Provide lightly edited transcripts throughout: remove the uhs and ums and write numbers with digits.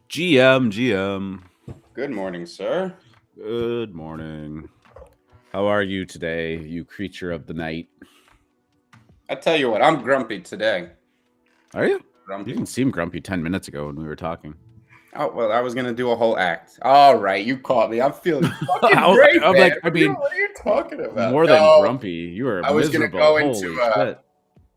GM. Good morning, sir. Good morning. How are you today, you creature of the night? I tell you what, I'm grumpy today. Are you? Grumpy. You didn't seem grumpy 10 minutes ago when we were talking. Oh well, I was gonna do a whole act. All right, you caught me. I'm feeling fucking I'm great, man. like, What are you talking about? more than grumpy. You were I was gonna miserable. go into Holy shit.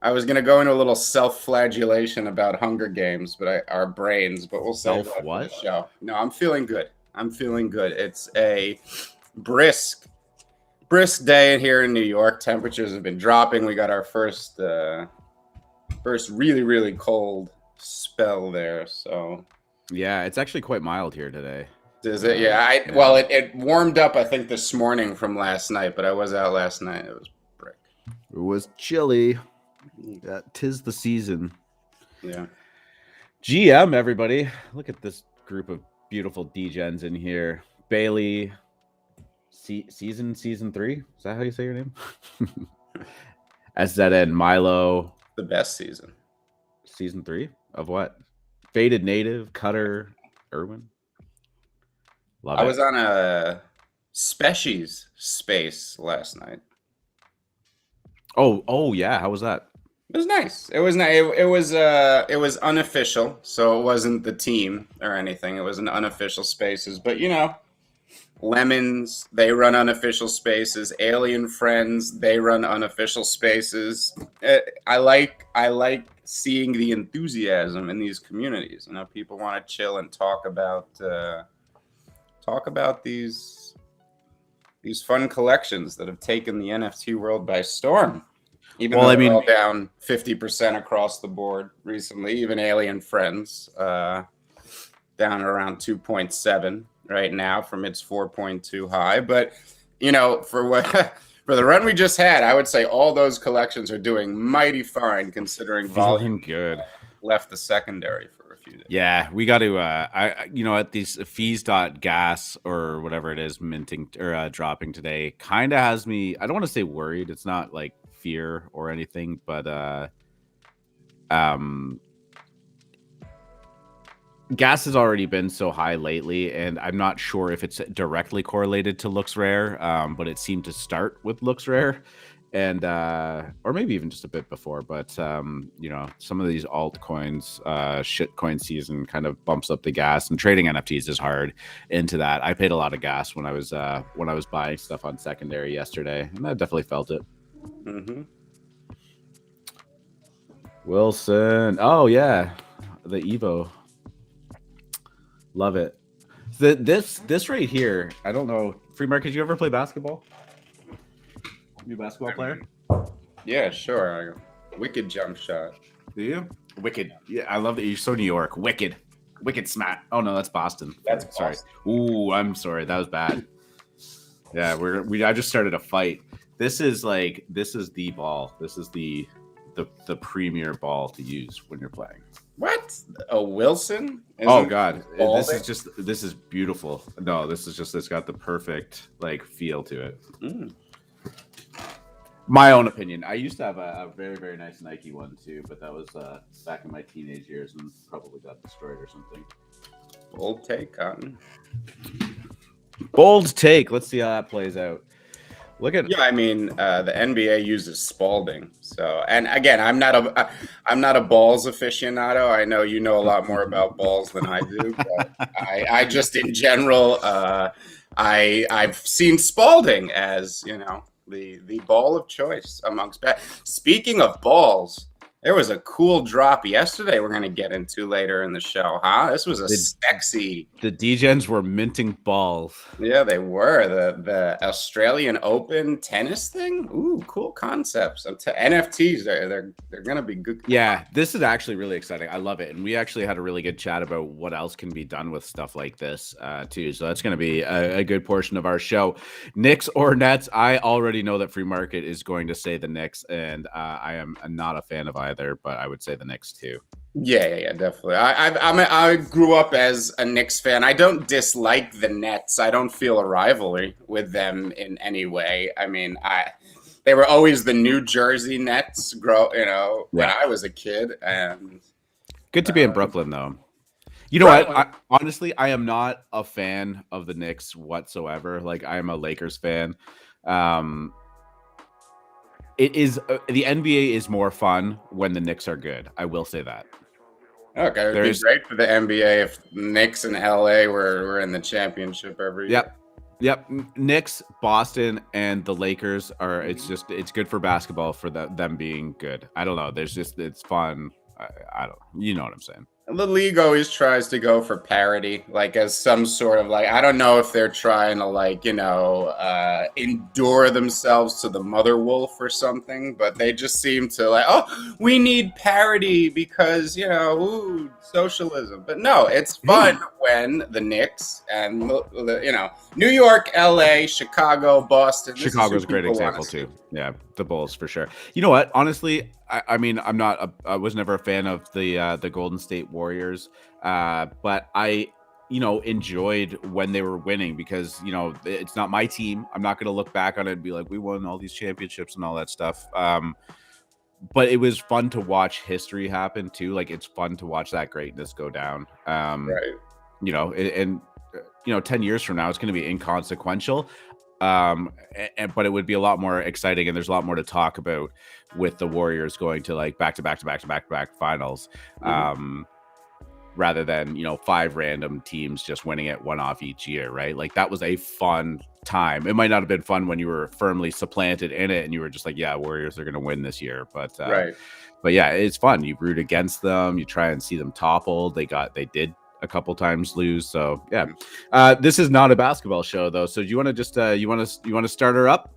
I was gonna go into a little self-flagellation about Hunger Games, but our brains. But we'll save that for the show. No, I'm feeling good. It's a brisk day here in New York. Temperatures have been dropping. We got our first really, really cold spell there. So yeah, it's actually quite mild here today. Is it? Yeah. Well, it warmed up, I think, this morning from last night, but I was out last night. It was brick. It was chilly. Tis the season. Yeah. GM, everybody. Look at this group of beautiful degens in here. Bailey, season 3. Is that how you say your name? SZN, Milo. The best season. Season 3 of what? Faded Native, Cutter, Irwin. I was on a Species space last night. Oh yeah. How was that? It was nice. It was nice. It was unofficial, so it wasn't the team or anything. It was an unofficial spaces, but Lemons, they run unofficial spaces. Alien Friends, they run unofficial spaces. I like seeing the enthusiasm in these communities. People want to chill and talk about these fun collections that have taken the NFT world by storm. Even though they're all down 50% across the board recently, even Alien Friends down around 2.7 right now from its 4.2 high. But for the run we just had, I would say all those collections are doing mighty fine considering volume good left the secondary for a few days. Yeah, we got to at these fees.gas or whatever it is minting or dropping today kind of has me, I don't want to say worried. It's not like fear or anything, but gas has already been so high lately, and I'm not sure if it's directly correlated to LooksRare, but it seemed to start with LooksRare, and or maybe even just a bit before. But some of these altcoins, shitcoin season kind of bumps up the gas, and trading NFTs is hard into that. I paid a lot of gas when I was buying stuff on secondary yesterday, and I definitely felt it. Mm-hmm. Wilson, oh yeah, the Evo. Love it. This right here, I don't know. Free market, you ever play basketball? You a basketball player? Yeah, sure. Wicked jump shot. Do you? Wicked. Yeah, I love that you're so New York. Wicked smack. Oh no, that's Boston. That's sorry. Boston. Ooh, I'm sorry. That was bad. Yeah, I just started a fight. This is the ball. This is the premier ball to use when you're playing. What? A Wilson? Oh God, this is beautiful. No, it's got the perfect feel to it. My own opinion. I used to have a very, very nice Nike one too, but that was back in my teenage years and probably got destroyed or something. Bold take, Cotton. Bold take. Let's see how that plays out. Look at the NBA uses Spalding. So, and again, I'm not a balls aficionado. I know you know a lot more about balls than I do, but I just in general, I've seen Spalding as the ball of choice amongst Speaking of balls, there was a cool drop yesterday we're going to get into later in the show, huh? This was sexy. The degens were minting balls. Yeah, they were. The Australian Open tennis thing. Ooh, cool concepts. NFTs, they're going to be good. Yeah, this is actually really exciting. I love it. And we actually had a really good chat about what else can be done with stuff like this too. So that's going to be a good portion of our show. Knicks or Nets, I already know that free market is going to say the Knicks, and I am not a fan of either, but I would say the Knicks too. Yeah, definitely. I grew up as a Knicks fan. I don't dislike the Nets. I don't feel a rivalry with them in any way. I mean, they were always the New Jersey Nets. When I was a kid, and good to be in Brooklyn though. You know what? Honestly, I am not a fan of the Knicks whatsoever. Like, I am a Lakers fan. It is the NBA is more fun when the Knicks are good. I will say that. Okay, it'd be great for the NBA if Knicks and LA were in the championship every year. Yep. Knicks, Boston, and the Lakers are. It's good for basketball for them being good. I don't know. It's fun. I don't. You know what I'm saying. The league always tries to go for parity, like as some sort of like, I don't know if they're trying to like, endure themselves to the mother wolf or something, but they just seem to like, oh, we need parity because, socialism. But no, it's fun when the Knicks and, New York, LA, Chicago, Boston. Chicago's a great example too. Yeah, the Bulls for sure. You know what? Honestly, I mean, I was never a fan of the Golden State Warriors, but I, enjoyed when they were winning because, it's not my team. I'm not going to look back on it and be like, we won all these championships and all that stuff. But it was fun to watch history happen too. Like, it's fun to watch that greatness go down. Right. 10 years from now, it's going to be inconsequential. But it would be a lot more exciting, and there's a lot more to talk about with the Warriors going to like back-to-back finals, rather than 5 random teams just winning it one off each year, right? Like, that was a fun time. It might not have been fun when you were firmly supplanted in it and you were just like, yeah, Warriors are going to win this year, but right. But yeah, it's fun. You root against them, you try and see them toppled. They did a couple times lose. So yeah, this is not a basketball show though. So do you want to just you want to start her up?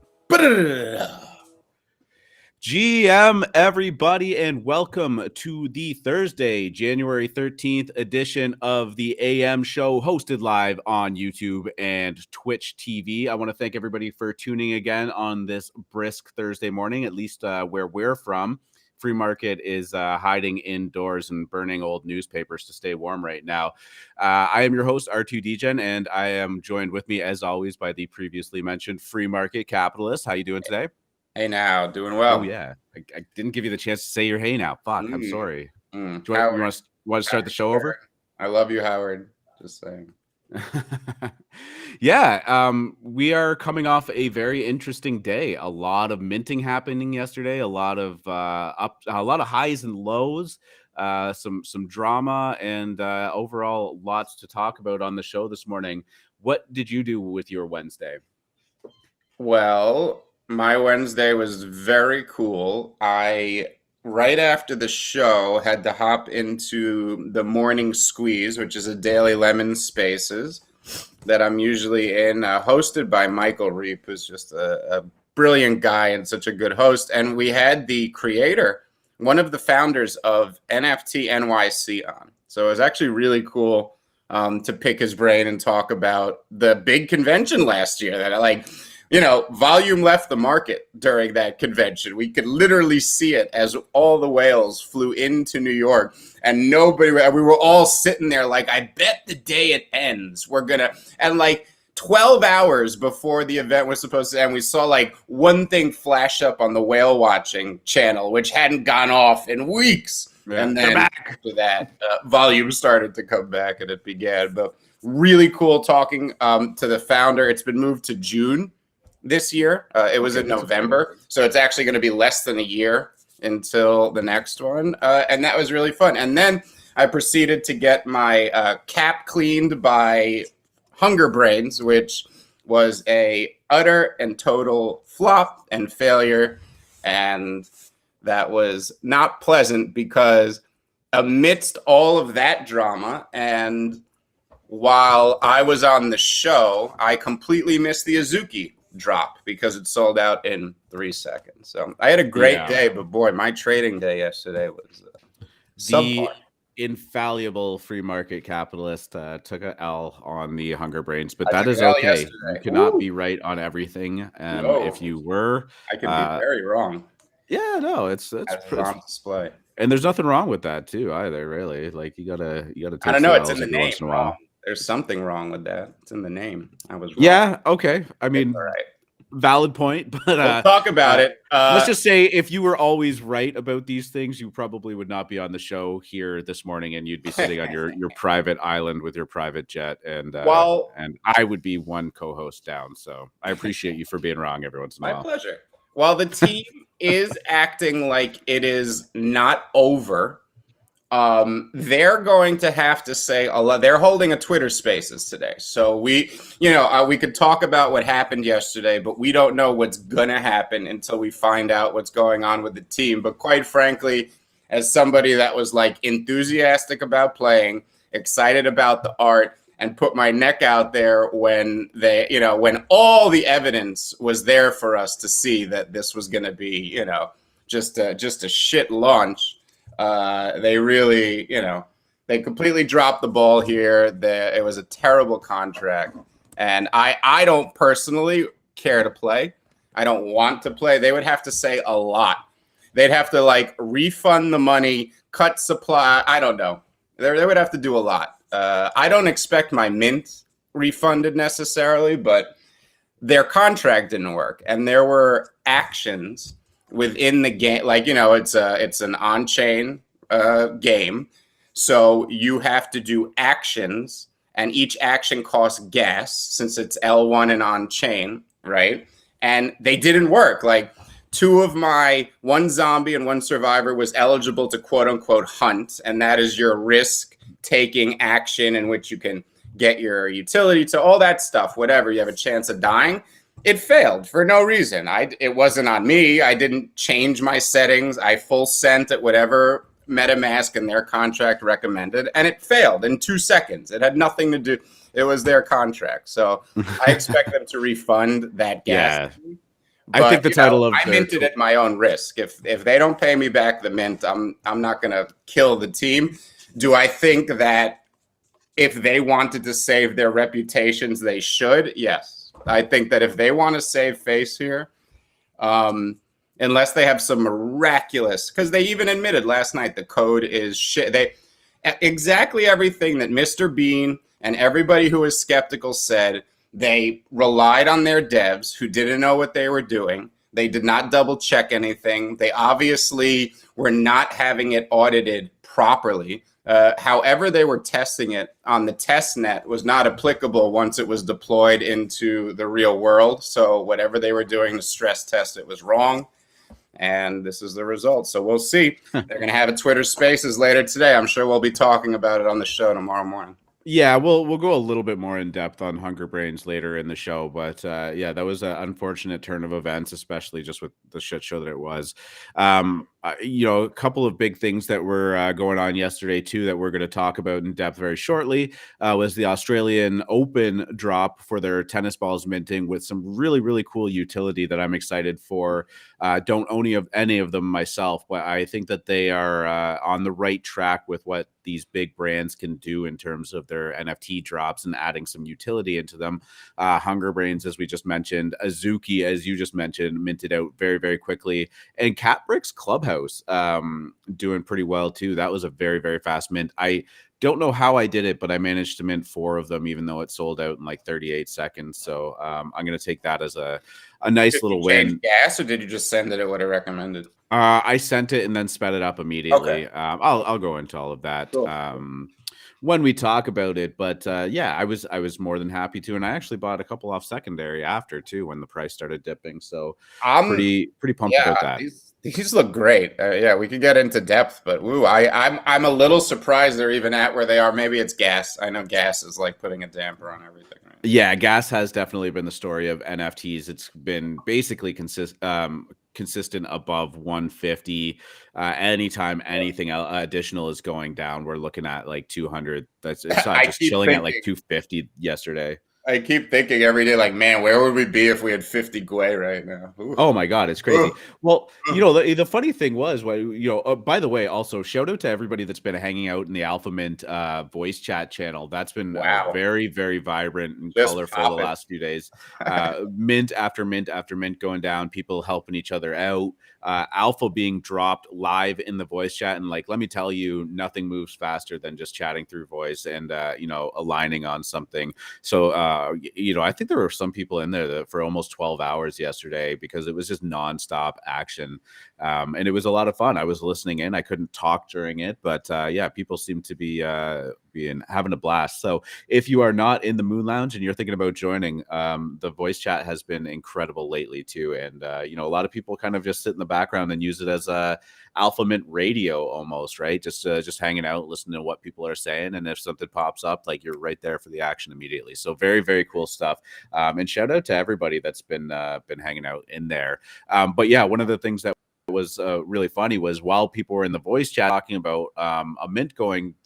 GM everybody, and welcome to the Thursday, January 13th edition of the AM show, hosted live on YouTube and Twitch TV. I want to thank everybody for tuning again on this brisk Thursday morning, at least where we're from. Free market is hiding indoors and burning old newspapers to stay warm right now. I am your host, R2Dgen, and I am joined with me, as always, by the previously mentioned free market capitalist. How you doing today? Hey now, doing well. Oh, yeah. I didn't give you the chance to say your hey now. Fuck, I'm sorry. Do you want to start the show over? I love you, Howard. Just saying. Yeah, we are coming off a very interesting day. A lot of minting happening yesterday. A lot of a lot of highs and lows. Some drama, and overall lots to talk about on the show this morning. What did you do with your Wednesday? Well, my Wednesday was very cool. Right after the show, had to hop into the Morning Squeeze, which is a daily Lemon Spaces that I'm usually in, hosted by Michael Reap, who's just a brilliant guy and such a good host. And we had the creator, one of the founders of NFT NYC on. So it was actually really cool to pick his brain and talk about the big convention last year that volume left the market during that convention. We could literally see it as all the whales flew into New York, and we were all sitting there like, I bet the day it ends, and like 12 hours before the event was supposed to end, we saw like one thing flash up on the whale watching channel, which hadn't gone off in weeks. Yeah, and then after that, volume started to come back and it began. But really cool talking to the founder. It's been moved to June this year. It was in November, so it's actually going to be less than a year until the next one, and that was really fun. And then I proceeded to get my cap cleaned by Hunger Brainz, which was a utter and total flop and failure, and that was not pleasant because amidst all of that drama, and while I was on the show, I completely missed the Azuki drop because it sold out in 3 seconds. So I had a great day, but boy, my trading day yesterday was the infallible free market capitalist took a L on the Hunger Brainz, but that is okay. You cannot be right on everything. No. If you were, I can be very wrong. Yeah, no, it's on display, and there's nothing wrong with that too either. Really, like you gotta. Take I don't know. It's in the name. Wrong. There's something wrong with that. It's in the name. I was wrong. Yeah. Okay. I mean, all right. Valid point, but we'll talk about it. Let's just say if you were always right about these things, you probably would not be on the show here this morning, and you'd be sitting on your private island with your private jet, and I would be one co-host down. So I appreciate you for being wrong every once in a while. My pleasure. While the team is acting like it is not over, they're going to have to say a lot. They're holding a Twitter Spaces today, so we could talk about what happened yesterday, but we don't know what's gonna happen until we find out what's going on with the team. But quite frankly, as somebody that was like enthusiastic about playing, excited about the art, and put my neck out there when when all the evidence was there for us to see that this was gonna be just a shit launch. They really, they completely dropped the ball here. It was a terrible contract. And I don't personally care to play. I don't want to play. They would have to say a lot. They'd have to like refund the money, cut supply. I don't know. They would have to do a lot. I don't expect my mint refunded necessarily, but their contract didn't work. And there were actions within the game, like it's an on-chain game, so you have to do actions, and each action costs gas since it's L1 and on-chain, right? And they didn't work. Like one zombie and one survivor was eligible to quote-unquote hunt, and that is your risk-taking action in which you can get your utility to all that stuff, whatever. You have a chance of dying. It failed for no reason. It wasn't on me. I didn't change my settings. I full sent at whatever MetaMask and their contract recommended, and it failed in 2 seconds. It had nothing to do. It was their contract. So I expect them to refund that gas. Yeah. But, I think the title of I minted at my own risk. If they don't pay me back the mint, I'm not going to kill the team. Do I think that if they wanted to save their reputations, they should? Yes. I think that if they want to save face here, unless they have some miraculous, because they even admitted last night the code is shit. Exactly everything that Mr. Bean and everybody who was skeptical said. They relied on their devs who didn't know what they were doing. They did not double check anything. They obviously were not having it audited properly. However they were testing it on the test net was not applicable once it was deployed into the real world. So whatever they were doing to stress test it was wrong. And this is the result. So we'll see. They're going to have a Twitter Spaces later today. I'm sure we'll be talking about it on the show tomorrow morning. Yeah, we'll go a little bit more in depth on Hunger Brainz later in the show, but yeah, that was an unfortunate turn of events, especially just with the shit show that it was. A couple of big things that were going on yesterday too that we're going to talk about in depth very shortly was the Australian Open drop for their tennis balls minting with some really, really cool utility that I'm excited for. Don't own any of them myself, but I think that they are on the right track with what these big brands can do in terms of their NFT drops and adding some utility into them. Hunger Brainz, as we just mentioned, Azuki, as you just mentioned, minted out very, very quickly, and Bricks Clubhouse doing pretty well too. That was a very, very fast mint. I don't know how I did it, but I managed to mint 4 of them, even though it sold out in like 38 seconds. So I'm going to take that as a nice little win. Gas, or did you just send it at what I recommended? I sent it and then sped it up immediately. Okay. I'll go into all of that when we talk about it. But yeah, I was more than happy to, and I actually bought a couple off secondary after too when the price started dipping. So I'm pretty pumped about that. These look great. Yeah, we could get into depth, but I'm a little surprised they're even at where they are. Maybe it's gas. I know gas is like putting a damper on everything. Right? Yeah, gas has definitely been the story of NFTs. It's been basically consistent above 150. Anytime anything additional is going down, we're looking at like 200. It's not just chilling at like 250 yesterday. I keep thinking every day, like, man, where would we be if we had 50 Gwei right now? Ooh. Oh my God, it's crazy. Well, the funny thing was, by the way, also shout out to everybody that's been hanging out in the Alpha Mint voice chat channel. That's been very, very vibrant and colorful the last few days. Mint after mint after mint going down, people helping each other out. Alpha being dropped live in the voice chat, and like, let me tell you, nothing moves faster than just chatting through voice and aligning on something. So I think there were some people in there that for almost 12 hours yesterday because it was just nonstop action. And it was a lot of fun. I was listening in. I couldn't talk during it, but yeah, people seem to be having a blast. So if you are not in the Moon Lounge and you're thinking about joining, the voice chat has been incredible lately too. And a lot of people kind of just sit in the background and use it as a Alpha Mint radio almost, right? Just hanging out, listening to what people are saying, and if something pops up, like you're right there for the action immediately. So very, very cool stuff. And shout out to everybody that's been hanging out in there. But yeah, one of the things that was really funny was while people were in the voice chat talking about a mint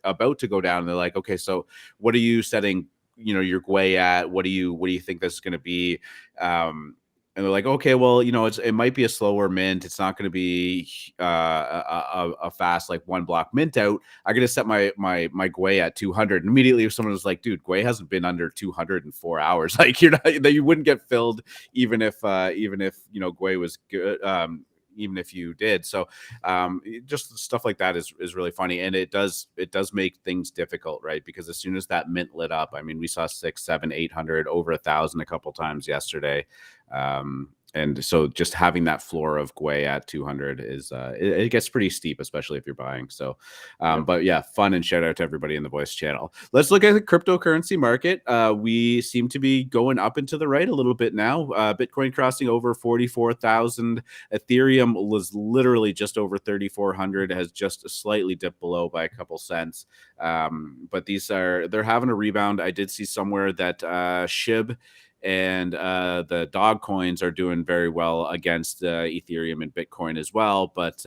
about to go down, and they're like, okay, so what are you setting your GWE at? What do you think this is going to be? And they're like, okay, well, it might be a slower mint. It's not going to be a fast like one block mint out. I'm going to set my GWE at 200. And immediately someone was like, dude, GWE hasn't been under 200 in 4 hours. Like you wouldn't get filled even if GWE was good. Even if you did. So just stuff like that is really funny. And it does make things difficult, right? Because as soon as that mint lit up, I mean, we saw 600, 700, 800, over 1,000 a couple times yesterday. And so just having that floor of GWE at 200 is it gets pretty steep, especially if you're buying. So, but yeah, fun, and shout out to everybody in the voice channel. Let's look at the cryptocurrency market. We seem to be going up and to the right a little bit now. Bitcoin crossing over 44,000. Ethereum was literally just over 3,400, has just slightly dipped below by a couple cents. But they're having a rebound. I did see somewhere that SHIB and the dog coins are doing very well against Ethereum and Bitcoin as well. But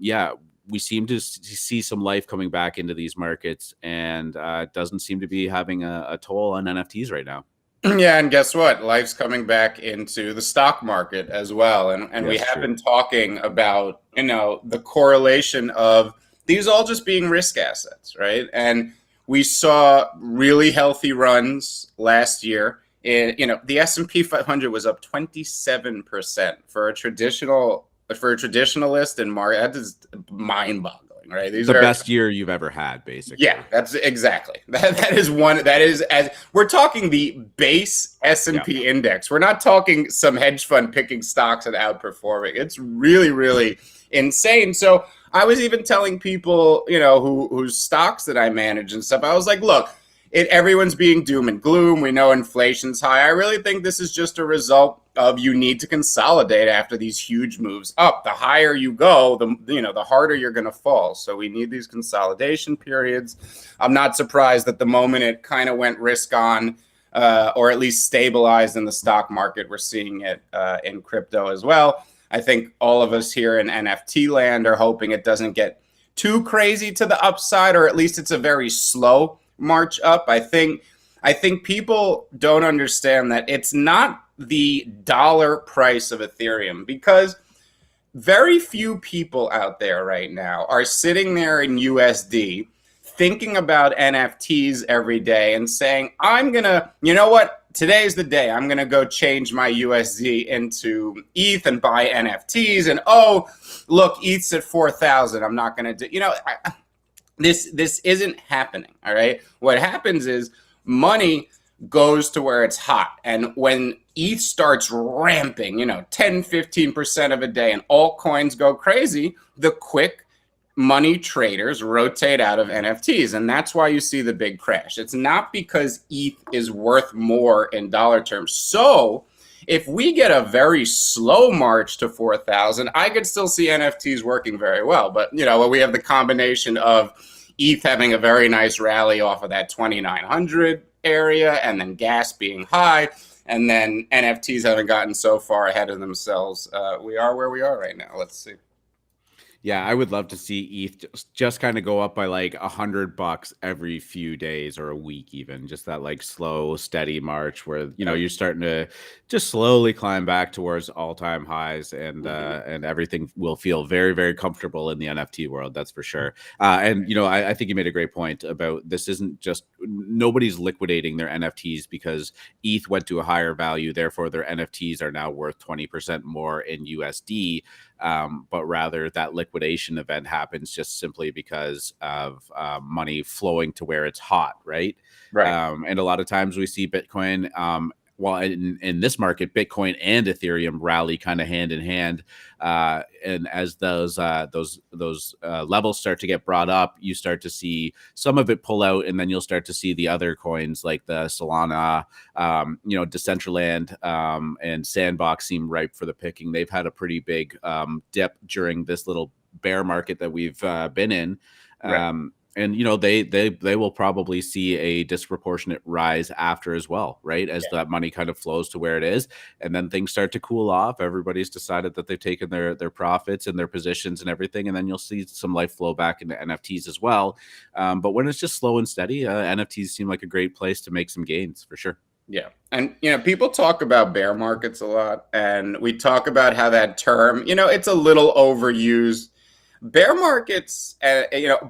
yeah, we seem to see some life coming back into these markets, and it doesn't seem to be having a toll on NFTs right now. Yeah, and guess what? Life's coming back into the stock market as well. And we have been talking about, the correlation of these all just being risk assets, right? And we saw really healthy runs last year. The S&P 500 was up 27% for a traditionalist and market. That is mind-boggling, right? These are the best year you've ever had, basically. Yeah, that's exactly. That is one. That is, as we're talking the base S&P index. We're not talking some hedge fund picking stocks and outperforming. It's really, really insane. So I was even telling people, whose stocks that I manage and stuff, I was like, look, everyone's being doom and gloom. We know inflation's high. I really think this is just a result of you need to consolidate after these huge moves up. The higher you go, the harder you're going to fall. So we need these consolidation periods. I'm not surprised that the moment it kind of went risk on, or at least stabilized in the stock market, we're seeing it in crypto as well. I think all of us here in NFT land are hoping it doesn't get too crazy to the upside, or at least it's a very slow march up. I think people don't understand that it's not the dollar price of Ethereum, because very few people out there right now are sitting there in USD thinking about NFTs every day and saying, today's the day I'm going to go change my USD into ETH and buy NFTs. And look, ETH's at 4,000. I'm not going to do, this isn't happening. All right. What happens is money goes to where it's hot. And when ETH starts ramping, 10, 15% of a day, and altcoins go crazy, the quick money traders rotate out of NFTs. And that's why you see the big crash. It's not because ETH is worth more in dollar terms. So if we get a very slow march to 4,000, I could still see NFTs working very well. But, we have the combination of ETH having a very nice rally off of that 2,900 area, and then gas being high, and then NFTs haven't gotten so far ahead of themselves. We are where we are right now. Let's see. Yeah, I would love to see ETH just kind of go up by like $100 every few days or a week, even just that like slow, steady march where you're starting to just slowly climb back towards all-time highs, and everything will feel very, very comfortable in the NFT world. That's for sure. And I think you made a great point about this. Isn't just nobody's liquidating their NFTs because ETH went to a higher value, therefore their NFTs are now worth 20% more in USD. But rather that liquidation liquidation event happens just simply because of money flowing to where it's hot, right? Right. And a lot of times we see Bitcoin, well, in this market, Bitcoin and Ethereum rally kind of hand in hand. And as those levels start to get brought up, you start to see some of it pull out, and then you'll start to see the other coins like the Solana, Decentraland, and Sandbox seem ripe for the picking. They've had a pretty big dip during this little bear market that we've been in. Right. And they will probably see a disproportionate rise after as well, right? As that money kind of flows to where it is, and then things start to cool off. Everybody's decided that they've taken their profits and their positions and everything, and then you'll see some life flow back into NFTs as well. But when it's just slow and steady, NFTs seem like a great place to make some gains for sure. Yeah. And, people talk about bear markets a lot, and we talk about how that term, it's a little overused. Bear markets,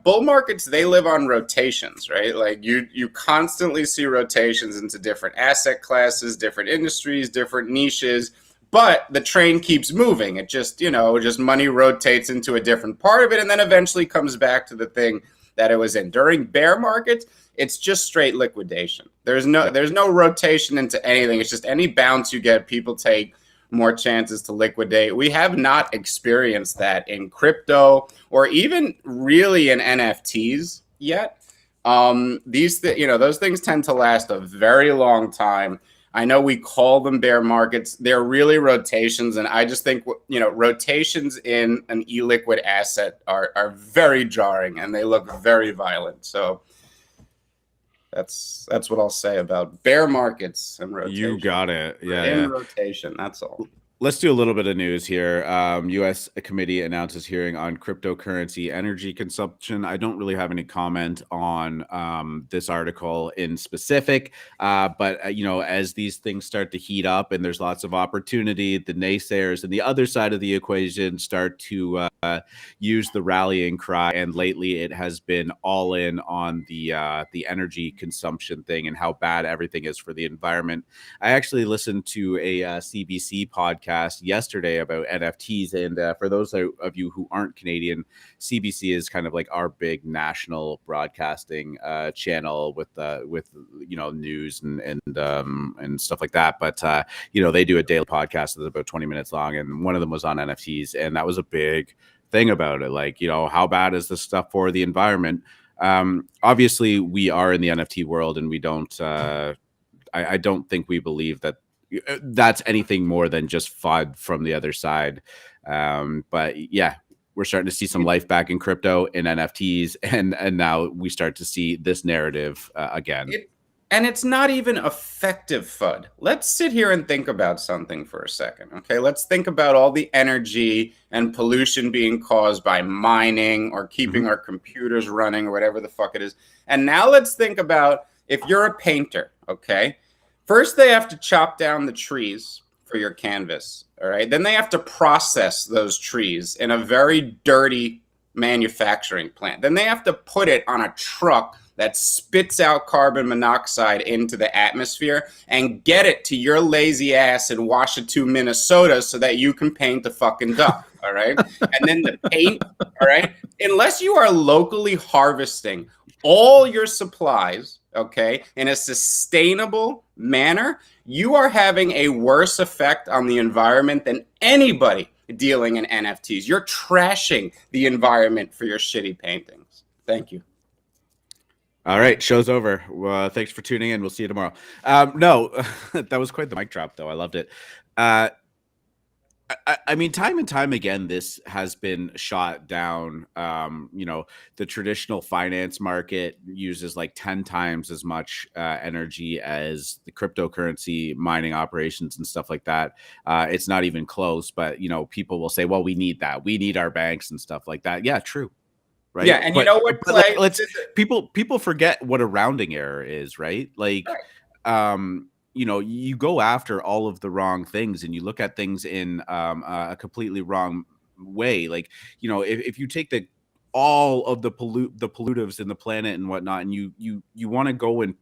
bull markets, they live on rotations, right? Like you constantly see rotations into different asset classes, different industries, different niches, but the train keeps moving. It just money rotates into a different part of it and then eventually comes back to the thing that it was in. During bear markets, it's just straight liquidation. There's no rotation into anything. It's just any bounce you get, people take more chances to liquidate. We have not experienced that in crypto or even really in NFTs yet. Those things tend to last a very long time. I know we call them bear markets. They're really rotations. And I just think, rotations in an illiquid asset are very jarring and they look very violent. So that's what I'll say about bear markets and rotation. You got it. Yeah. In rotation. That's all. Let's do a little bit of news here. U.S. committee announces hearing on cryptocurrency energy consumption. I don't really have any comment on this article in specific, but as these things start to heat up and there's lots of opportunity, the naysayers and the other side of the equation start to use the rallying cry. And lately, it has been all in on the energy consumption thing and how bad everything is for the environment. I actually listened to a CBC podcast yesterday about NFTs, and for those of you who aren't Canadian, CBC is kind of like our big national broadcasting channel with news and stuff like that. But they do a daily podcast that's about 20 minutes long, and one of them was on NFTs, and that was a big thing about it. Like, how bad is this stuff for the environment? Obviously, we are in the NFT world, and we don't. I don't think we believe that that's anything more than just FUD from the other side. But yeah, we're starting to see some life back in crypto, in NFTs, and now we start to see this narrative again. And it's not even effective FUD. Let's sit here and think about something for a second, okay? Let's think about all the energy and pollution being caused by mining or keeping our computers running or whatever the fuck it is. And now let's think about if you're a painter, okay? First, they have to chop down the trees for your canvas, all right? Then they have to process those trees in a very dirty manufacturing plant. Then they have to put it on a truck that spits out carbon monoxide into the atmosphere and get it to your lazy ass in Washington, Minnesota, so that you can paint the fucking duck, all right? And then the paint, all right? Unless you are locally harvesting all your supplies, okay, in a sustainable manner, you are having a worse effect on the environment than anybody dealing in NFTs. You're trashing the environment for your shitty paintings. Thank you. All right, show's over. Thanks for tuning in. We'll see you tomorrow. No, that was quite the mic drop, though. I loved it. I mean, time and time again, this has been shot down. The traditional finance market uses like 10 times as much energy as the cryptocurrency mining operations and stuff like that. It's not even close, but, people will say, well, we need that. We need our banks and stuff like that. Yeah, true. Right. Yeah, and you know what, Clay? People forget what a rounding error is, right? Like, you go after all of the wrong things and you look at things in a completely wrong way. Like, if you take all of the pollutives in the planet and whatnot, and you want to go and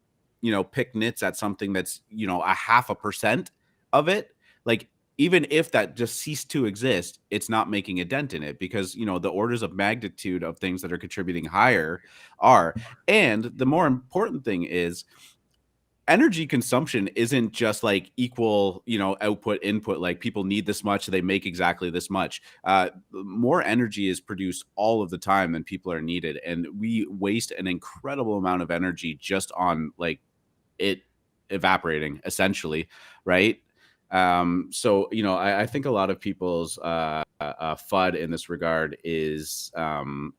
pick nits at something that's a 0.5% of it, like, even if that just ceased to exist, it's not making a dent in it, because, you know, the orders of magnitude of things that are contributing higher are. And the more important thing is, energy consumption isn't just like equal, you know, output input, like people need this much, they make exactly this much. More energy is produced all of the time than people are needed, and we waste an incredible amount of energy just on like it evaporating, essentially, right? So, you know, I think a lot of people's FUD in this regard is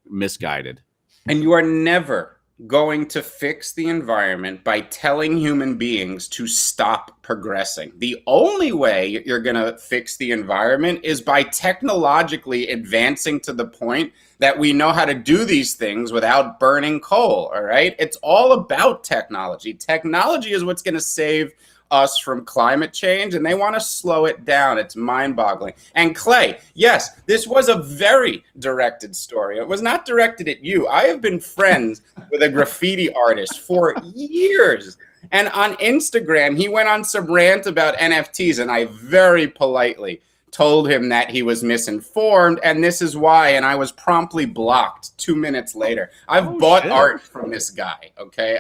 misguided. And you are never going to fix the environment by telling human beings to stop progressing. The only way you're going to fix the environment is by technologically advancing to the point that we know how to do these things without burning coal, all right? It's all about technology. Technology is what's going to save us from climate change, and they want to slow it down. It's mind-boggling. And Clay, yes, this was a very directed story. It was not directed at you. I have been friends with a graffiti artist for years, and on Instagram, he went on some rant about NFTs, and I very politely told him that he was misinformed, and this is why, and I was promptly blocked 2 minutes later. I've bought art from this guy, okay?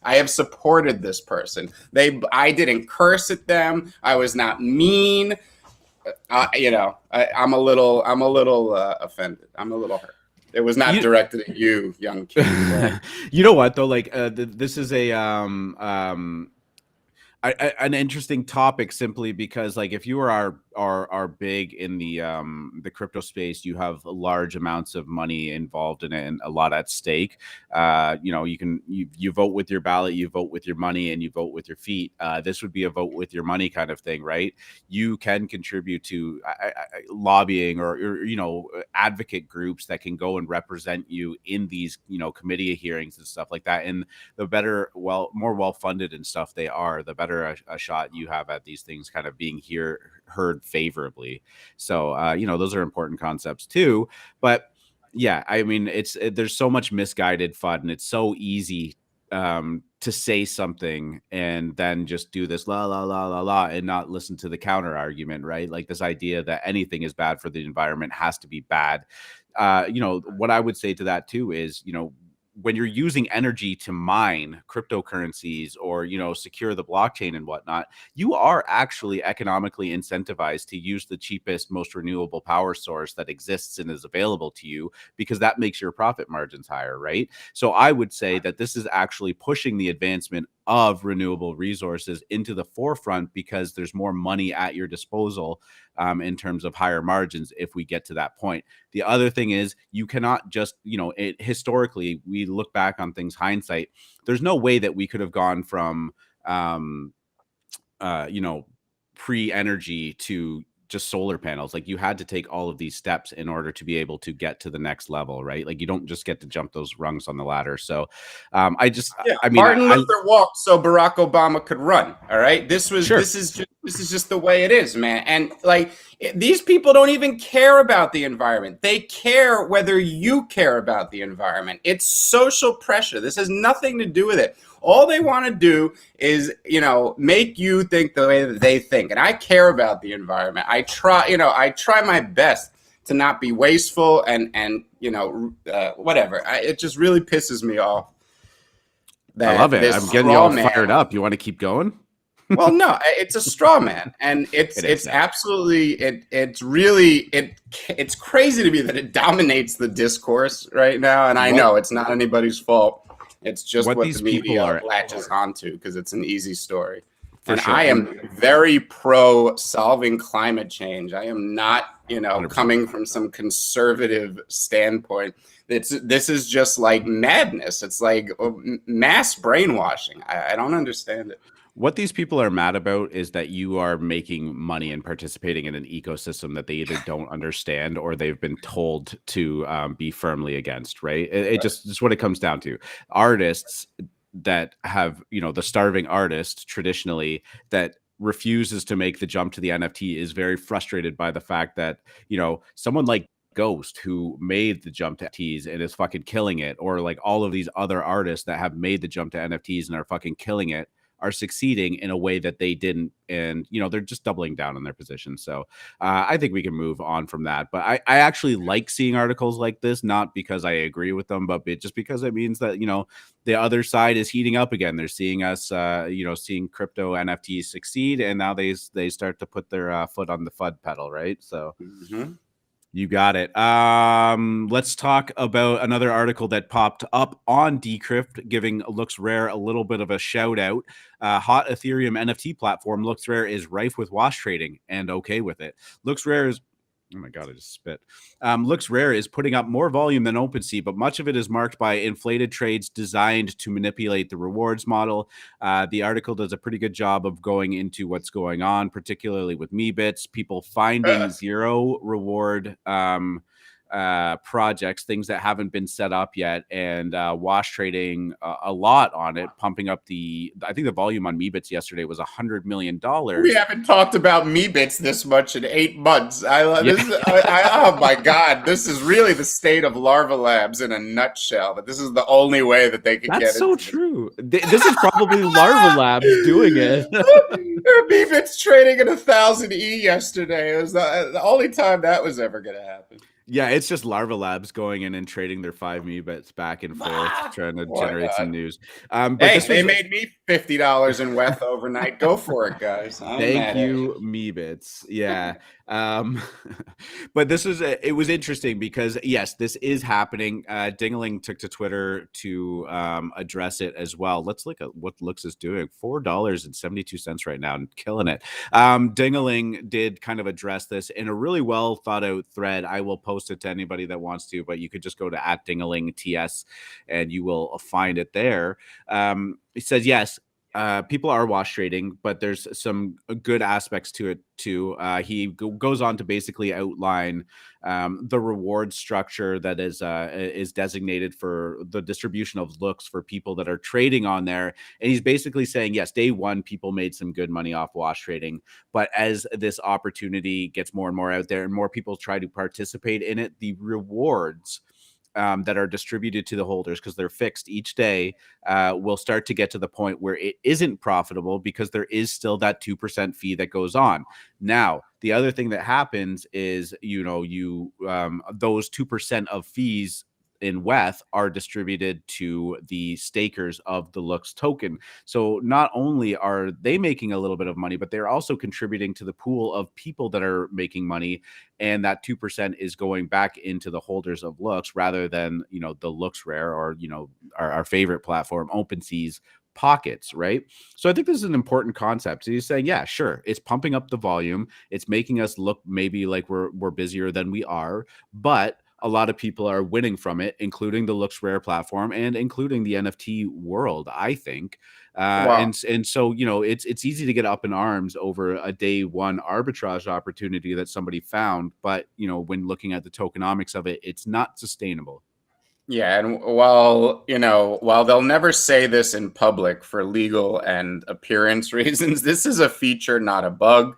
I have supported this person. I didn't curse at them. I was not mean. You know, I'm a little offended. I'm a little hurt. It was not directed at you, young kid. You know what though? Like, this is a an interesting topic, simply because, like, if you are big in the crypto space, you have large amounts of money involved in it and a lot at stake. You know, you vote with your ballot, you vote with your money, and you vote with your feet. This would be a vote with your money kind of thing, right? You can contribute to lobbying or, you know, advocate groups that can go and represent you in these, you know, committee hearings and stuff like that. And the better, more well funded and stuff they are, the better a shot you have at these things kind of being heard favorably. So, you know, those are important concepts too. But yeah, I mean, there's so much misguided FUD, and it's so easy to say something and then just do this la la la la la and not listen to the counter argument, right? Like this idea that anything is bad for the environment has to be bad. You know, what I would say to that too is, you know, when you're using energy to mine cryptocurrencies or, you know, secure the blockchain and whatnot, you are actually economically incentivized to use the cheapest, most renewable power source that exists and is available to you, because that makes your profit margins higher, right? So I would say that this is actually pushing the advancement of renewable resources into the forefront, because there's more money at your disposal in terms of higher margins if we get to that point. The other thing is, you cannot just, you know, historically, we look back on things hindsight, there's no way that we could have gone from you know, pre-energy to just solar panels. Like, you had to take all of these steps in order to be able to get to the next level, right? Like, you don't just get to jump those rungs on the ladder. So I mean, Martin Luther walked so Barack Obama could run. All right, this is just the way it is, man. And like, these people don't even care about the environment. They care whether you care about the environment. It's social pressure. This has nothing to do with it. All they want to do is, you know, make you think the way that they think. And I care about the environment. I try my best to not be wasteful and you know, whatever. It just really pisses me off. I love it. I'm getting you all fired up. You want to keep going? Well, no, it's a straw man, and it's absolutely it's crazy to me that it dominates the discourse right now. And I know it's not anybody's fault. It's just what the media latches onto because it's an easy story. And I am very pro solving climate change. I am not, you know, 100%. Coming from some conservative standpoint. This is just like madness. It's like mass brainwashing. I don't understand it. What these people are mad about is that you are making money and participating in an ecosystem that they either don't understand or they've been told to be firmly against, right? It's what it comes down to. Artists that have, you know, the starving artist traditionally that refuses to make the jump to the NFT is very frustrated by the fact that, you know, someone like Ghost, who made the jump to NFTs and is fucking killing it, or like all of these other artists that have made the jump to NFTs and are fucking killing it, are succeeding in a way that they didn't. And, they're just doubling down on their position. So I think we can move on from that. But I actually like seeing articles like this, not because I agree with them, but just because it means that, the other side is heating up again. They're seeing us, seeing crypto NFTs succeed. And now they start to put their foot on the FUD pedal, right? So you got it. Let's talk about another article that popped up on Decrypt, giving LooksRare a little bit of a shout out. Hot Ethereum NFT platform LooksRare is rife with wash trading and okay with it. LooksRare is Oh my God, I just spit. LooksRare is putting up more volume than OpenSea, but much of it is marked by inflated trades designed to manipulate the rewards model. The article does a pretty good job of going into what's going on, particularly with MeBits, people finding zero reward projects, things that haven't been set up yet, and wash trading a lot on it, pumping up I think the volume on MeBits yesterday was $100 million. We haven't talked about MeBits this much in 8 months. Oh my God, this is really the state of Larva Labs in a nutshell. But this is the only way that they can get it. That's so true. This is probably Larva Labs doing it. MeBits trading at 1,000 E yesterday. It was the only time that was ever going to happen. Yeah, it's just Larva Labs going in and trading their 5 MeBits back and forth, trying to generate some news. But hey, they made me $50 in WETH overnight. Go for it, guys. Thank you, MeBits. Yeah. But it was interesting because, yes, this is happening. Dingaling took to Twitter to address it as well. Let's look at what Looks is doing. $4.72 right now, and killing it. Dingaling did kind of address this in a really well thought out thread. I will post it to anybody that wants to, but you could just go to @DingalingTS and you will find it there. He says, yes, people are wash trading, but there's some good aspects to it too. He goes on to basically outline the reward structure that is designated for the distribution of looks for people that are trading on there. And he's basically saying, yes, day one, people made some good money off wash trading. But as this opportunity gets more and more out there and more people try to participate in it, the rewards that are distributed to the holders, because they're fixed each day, will start to get to the point where it isn't profitable because there is still that 2% fee that goes on. Now, the other thing that happens is, those 2% of fees in WETH are distributed to the stakers of the Looks token. So not only are they making a little bit of money, but they're also contributing to the pool of people that are making money. And that 2% is going back into the holders of Looks rather than, the LooksRare or, our favorite platform, OpenSea's pockets, right? So I think this is an important concept. So he's saying, yeah, sure, it's pumping up the volume. It's making us look maybe like we're busier than we are, but a lot of people are winning from it, including the LooksRare platform and including the NFT world, I think. Wow. And so, it's easy to get up in arms over a day one arbitrage opportunity that somebody found. But, when looking at the tokenomics of it, it's not sustainable. Yeah, and while they'll never say this in public for legal and appearance reasons, this is a feature, not a bug.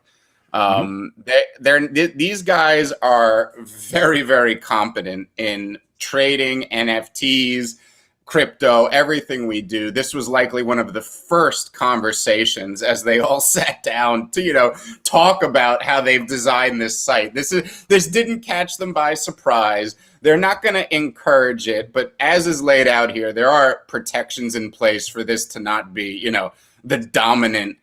These guys are very, very competent in trading NFTs, crypto, everything we do. This was likely one of the first conversations as they all sat down to, talk about how they've designed this site. This didn't catch them by surprise. They're not going to encourage it, but as is laid out here, there are protections in place for this to not be, the dominant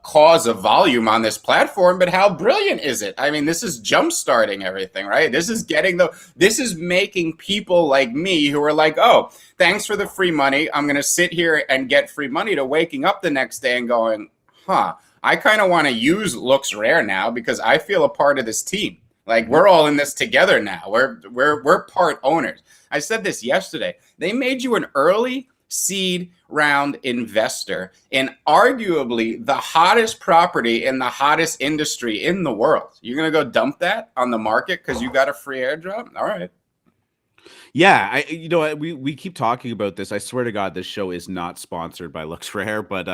cause of volume on this platform. But how brilliant is it? I mean, this is jump-starting everything, right? This is making people like me who are like, oh, thanks for the free money. I'm going to sit here and get free money, to waking up the next day and going, I kind of want to use LooksRare now because I feel a part of this team. Like, we're all in this together now. We're part owners. I said this yesterday. They made you an early seed round investor in arguably the hottest property in the hottest industry in the world. You're going to go dump that on the market because you got a free airdrop? All right. Yeah, we keep talking about this. I swear to God, this show is not sponsored by LooksRare, but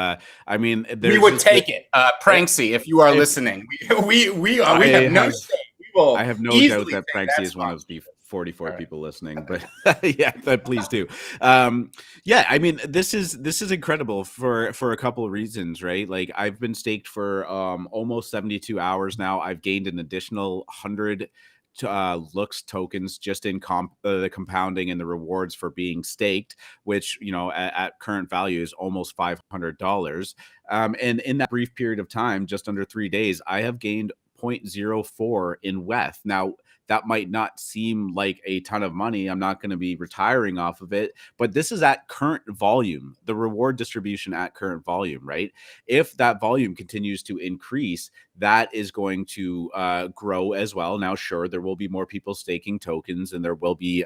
I mean, we would take it. Pranksy, if you are listening, we have no say. I have no doubt that Pranksy is one of the 44 All right. people listening, but yeah, please do. Yeah, I mean, this is incredible for a couple of reasons, right? Like, I've been staked for almost 72 hours now. I've gained an additional 100 looks tokens just in the compounding and the rewards for being staked, which, you know, at current value is almost $500. And in that brief period of time, just under 3 days, I have gained 0.04 in WETH. Now, that might not seem like a ton of money. I'm not going to be retiring off of it, but this is at current volume, the reward distribution at current volume, right? If that volume continues to increase, that is going to grow as well. Now, sure, there will be more people staking tokens and there will be,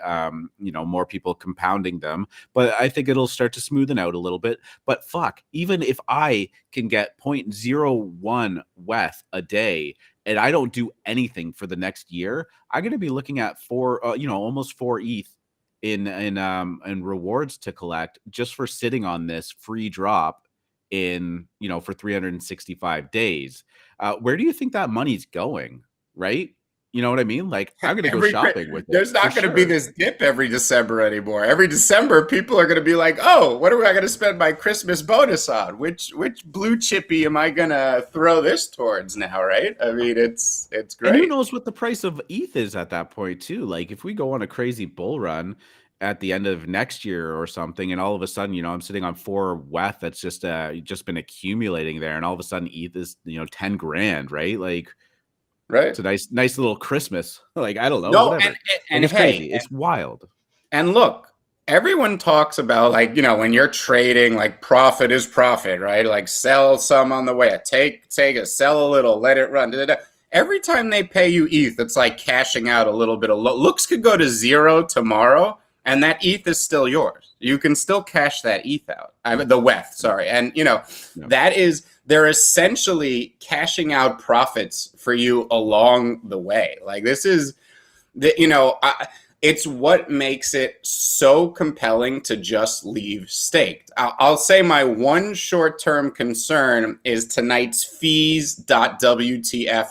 you know, more people compounding them, but I think it'll start to smoothen out a little bit. But fuck, even if I can get 0.01 WETH a day, and I don't do anything for the next year, I'm going to be looking at almost 4 ETH in rewards to collect just for sitting on this free drop for 365 days. Where do you think that money's going? Right? You know what I mean? Like, I'm going to go shopping with it. There's not going to be this dip every December anymore. Every December, people are going to be like, "Oh, what am I going to spend my Christmas bonus on? Which blue chippy am I going to throw this towards now?" Right? I mean, it's great. And who knows what the price of ETH is at that point too? Like, if we go on a crazy bull run at the end of next year or something, and all of a sudden, you know, I'm sitting on 4 WETH that's just been accumulating there, and all of a sudden ETH is, you know, 10 grand, right? Like. Right. It's a nice little Christmas. Like, I don't know. No, whatever. and it's hey, crazy. It's wild. And look, everyone talks about, like, you know, when you're trading, like, profit is profit, right? Like, sell some on the way, take it, sell a little, let it run. Every time they pay you ETH, it's like cashing out a little bit of looks could go to 0 tomorrow, and that ETH is still yours. You can still cash that ETH out. The WETH, sorry. And, you know, they're essentially cashing out profits for you along the way. Like, this is, it's what makes it so compelling to just leave staked. I'll say my one short-term concern is tonight's fees.wtf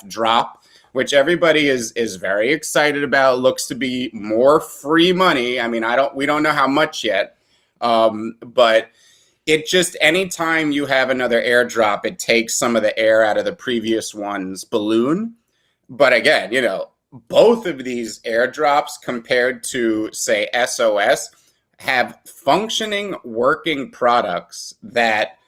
drop, which everybody is very excited about. Looks to be more free money. I mean, we don't know how much yet, but it just, anytime you have another airdrop, it takes some of the air out of the previous one's balloon. But again, you know, both of these airdrops compared to, say, SOS have functioning, working products that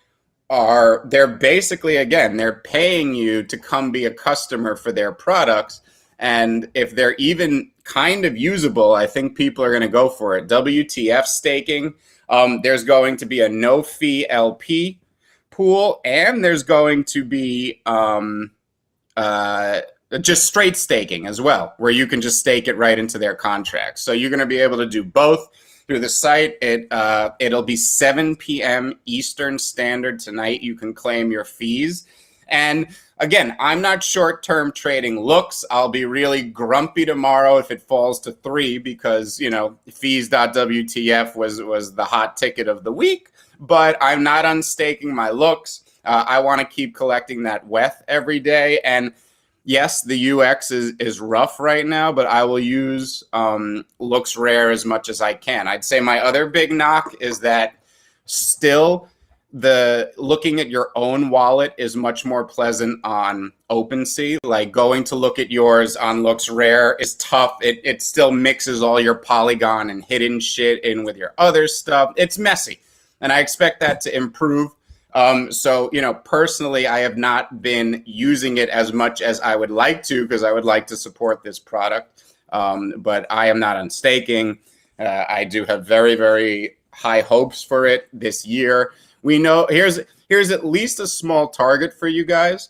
they're basically, again, they're paying you to come be a customer for their products. And if they're even kind of usable, I think people are going to go for it. WTF staking. There's going to be a no-fee LP pool, and there's going to be just straight staking as well, where you can just stake it right into their contracts. So you're going to be able to do both through the site. It'll be 7 p.m. Eastern Standard tonight. You can claim your fees. And again, I'm not short-term trading looks. I'll be really grumpy tomorrow if it falls to 3 because, you know, fees.wtf was the hot ticket of the week. But I'm not unstaking my looks. I want to keep collecting that WETH every day. And yes, the UX is rough right now, but I will use LooksRare as much as I can. I'd say my other big knock is that still the looking at your own wallet is much more pleasant on OpenSea. Like, going to look at yours on LooksRare is tough. It still mixes all your Polygon and hidden shit in with your other stuff. It's messy, and I expect that to improve. So, you know, personally, I have not been using it as much as I would like to because I would like to support this product. But I am not on staking. I do have very, very high hopes for it this year. We know here's at least a small target for you guys.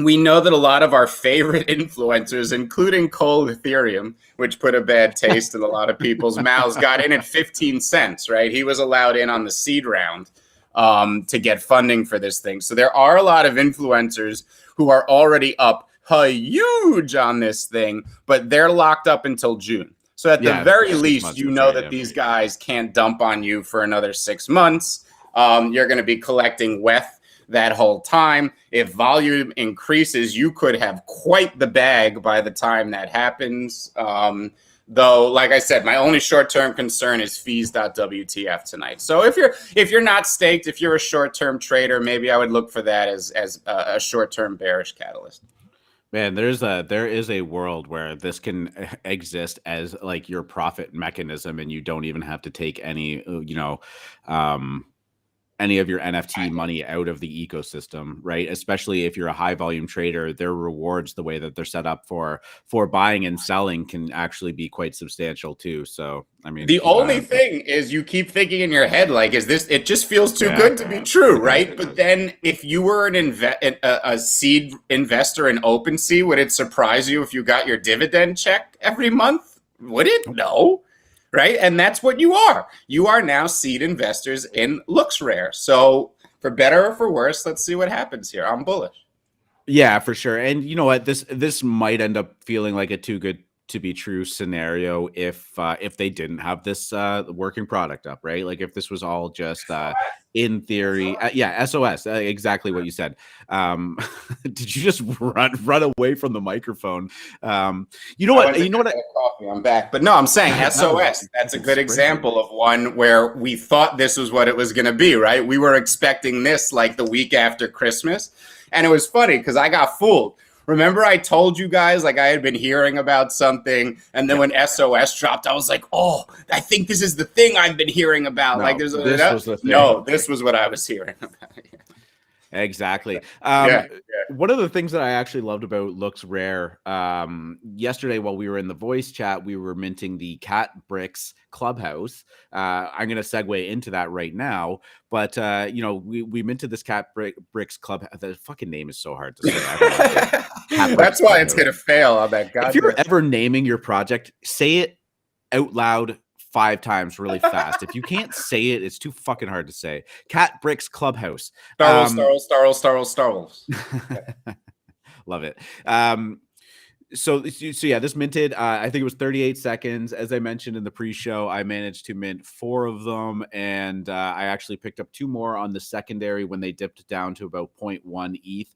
We know that a lot of our favorite influencers, including Cole Ethereum, which put a bad taste in a lot of people's mouths, got in at 15 cents, right? He was allowed in on the seed round to get funding for this thing. So there are a lot of influencers who are already up huge on this thing, but they're locked up until June. So at the very least, you know that these guys can't dump on you for another 6 months. You're going to be collecting WETH that whole time. If volume increases, you could have quite the bag by the time that happens. Though, like I said, my only short-term concern is fees.wtf tonight. So if you're not staked, if you're a short-term trader, maybe I would look for that as a short-term bearish catalyst. Man, there is a world where this can exist as like your profit mechanism, and you don't even have to take any, any of your NFT money out of the ecosystem, right? Especially if you're a high volume trader, their rewards, the way that they're set up for buying and selling, can actually be quite substantial too. So, I mean, the only thing is you keep thinking in your head, like, is this, it just feels too good to be true, right? But then if you were a seed investor in OpenSea, would it surprise you if you got your dividend check every month? Would it? No. Right? And that's what you are. You are now seed investors in LooksRare. So for better or for worse, let's see what happens here. I'm bullish. Yeah, for sure. And you know what? This might end up feeling like a too good to be true scenario if they didn't have this working product up, right? Like if this was all just in theory, SOS, exactly what you said. Did you just run away from the microphone? You know what? Coffee, I'm back. But no, I'm saying SOS. That's a good example of one where we thought this was what it was going to be, right? We were expecting this like the week after Christmas. And it was funny because I got fooled. Remember, I told you guys like I had been hearing about something, and then when SOS dropped, I was like, "Oh, I think this is the thing I've been hearing about." No, like, this was the thing. No, this was what I was hearing about. Exactly. One of the things that I actually loved about LooksRare, yesterday while we were in the voice chat, we were minting the Cat Bricks Clubhouse. I'm going to segue into that right now, but we minted this Cat Bricks Club. The fucking name is so hard to say. I don't like it. That's why it's going to fail on that. If you're ever naming your project, say it out loud 5 times really fast. If you can't say it, it's too fucking hard to say. Cat Bricks Clubhouse. Star Wars. Love it. So yeah, this minted, I think it was 38 seconds. As I mentioned in the pre-show, I managed to mint 4 of them, and I actually picked up 2 more on the secondary when they dipped down to about 0.1 ETH.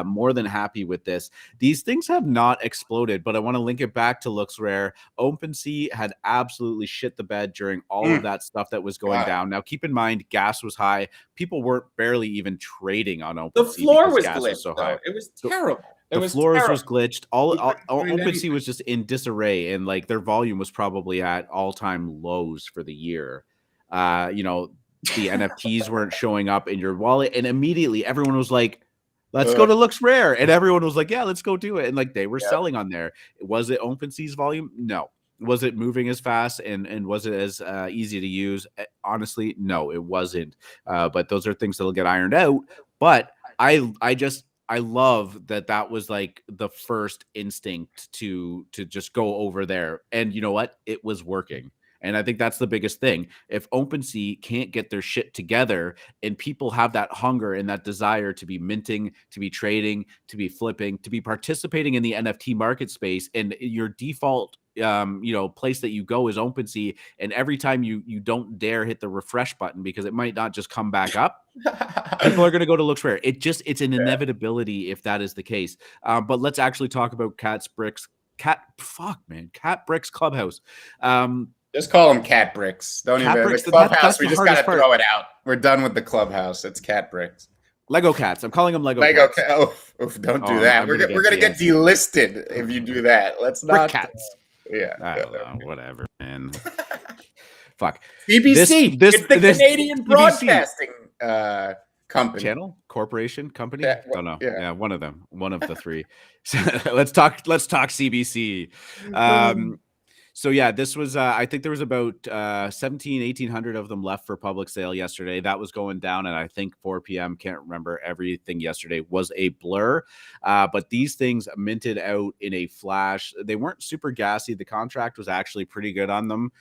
More than happy with this. These things have not exploded, but I want to link it back to LooksRare. OpenSea had absolutely shit the bed during all of that stuff that was going down. Now, keep in mind, gas was high. People weren't barely even trading on OpenSea. The floor was glitched, so high. It was terrible. The floors was glitched. OpenSea was just in disarray, and like their volume was probably at all-time lows for the year. The NFTs weren't showing up in your wallet, and immediately everyone was like, "Let's go to LooksRare," and everyone was like, "Yeah, let's go do it." And like they were selling on there. Was it OpenSea's volume? No. Was it moving as fast and was it as easy to use? Honestly, no, it wasn't. But those are things that'll get ironed out. But I love that was like the first instinct to just go over there. And you know what? It was working. And I think that's the biggest thing. If OpenSea can't get their shit together and people have that hunger and that desire to be minting, to be trading, to be flipping, to be participating in the NFT market space, and your default place that you go is OpenSea, and every time you don't dare hit the refresh button because it might not just come back up, people are going to go to LooksRare. It's an inevitability if that is the case. But let's actually talk about Cat Bricks Clubhouse. Just call them Cat Bricks. Don't even Bricks, the Clubhouse. We just got to throw it out. We're done with the Clubhouse. It's Cat Bricks. Lego Cats. I'm calling them Lego Cats. Don't do that. We're gonna get delisted if you do that. Let's not. Cats. Yeah. I don't know. Whatever, man. Fuck. CBC. It's the Canadian Broadcasting company. Channel? Corporation? Company? I don't know. Yeah, one of them. One of the 3. Let's talk CBC. So yeah, this was, I think there was about 1,800 of them left for public sale yesterday. That was going down at, I think, 4 p.m. Can't remember. Everything yesterday was a blur. But these things minted out in a flash. They weren't super gassy. The contract was actually pretty good on them.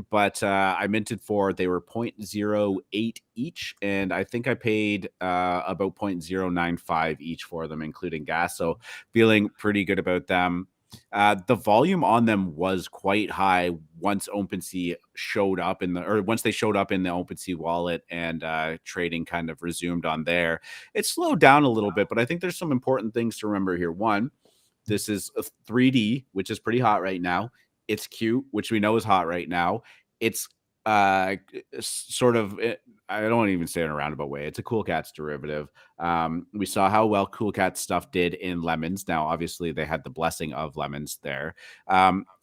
But I minted 4. They were 0.08 each. And I think I paid about 0.095 each for them, including gas. So feeling pretty good about them. The volume on them was quite high once OpenSea showed up once they showed up in the OpenSea wallet and trading kind of resumed on there. It slowed down a little bit, but I think there's some important things to remember here. One, this is a 3D, which is pretty hot right now. It's cute, which we know is hot right now. It's sort of, I don't even say it in a roundabout way. It's a CoolCats derivative. We saw how well CoolCats stuff did in lemons. Now, obviously, they had the blessing of lemons there.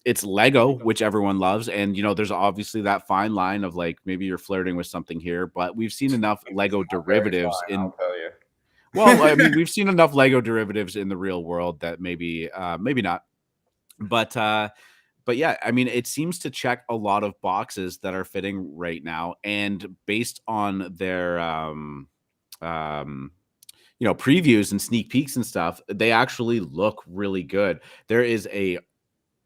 It's Lego, which everyone loves. And, you know, there's obviously that fine line of like, maybe you're flirting with something here, but we've seen enough Lego derivatives fine, I'll tell you. well, I mean, we've seen enough Lego derivatives in the real world that maybe not. But yeah, I mean, it seems to check a lot of boxes that are fitting right now. And based on their previews and sneak peeks and stuff, they actually look really good. There is a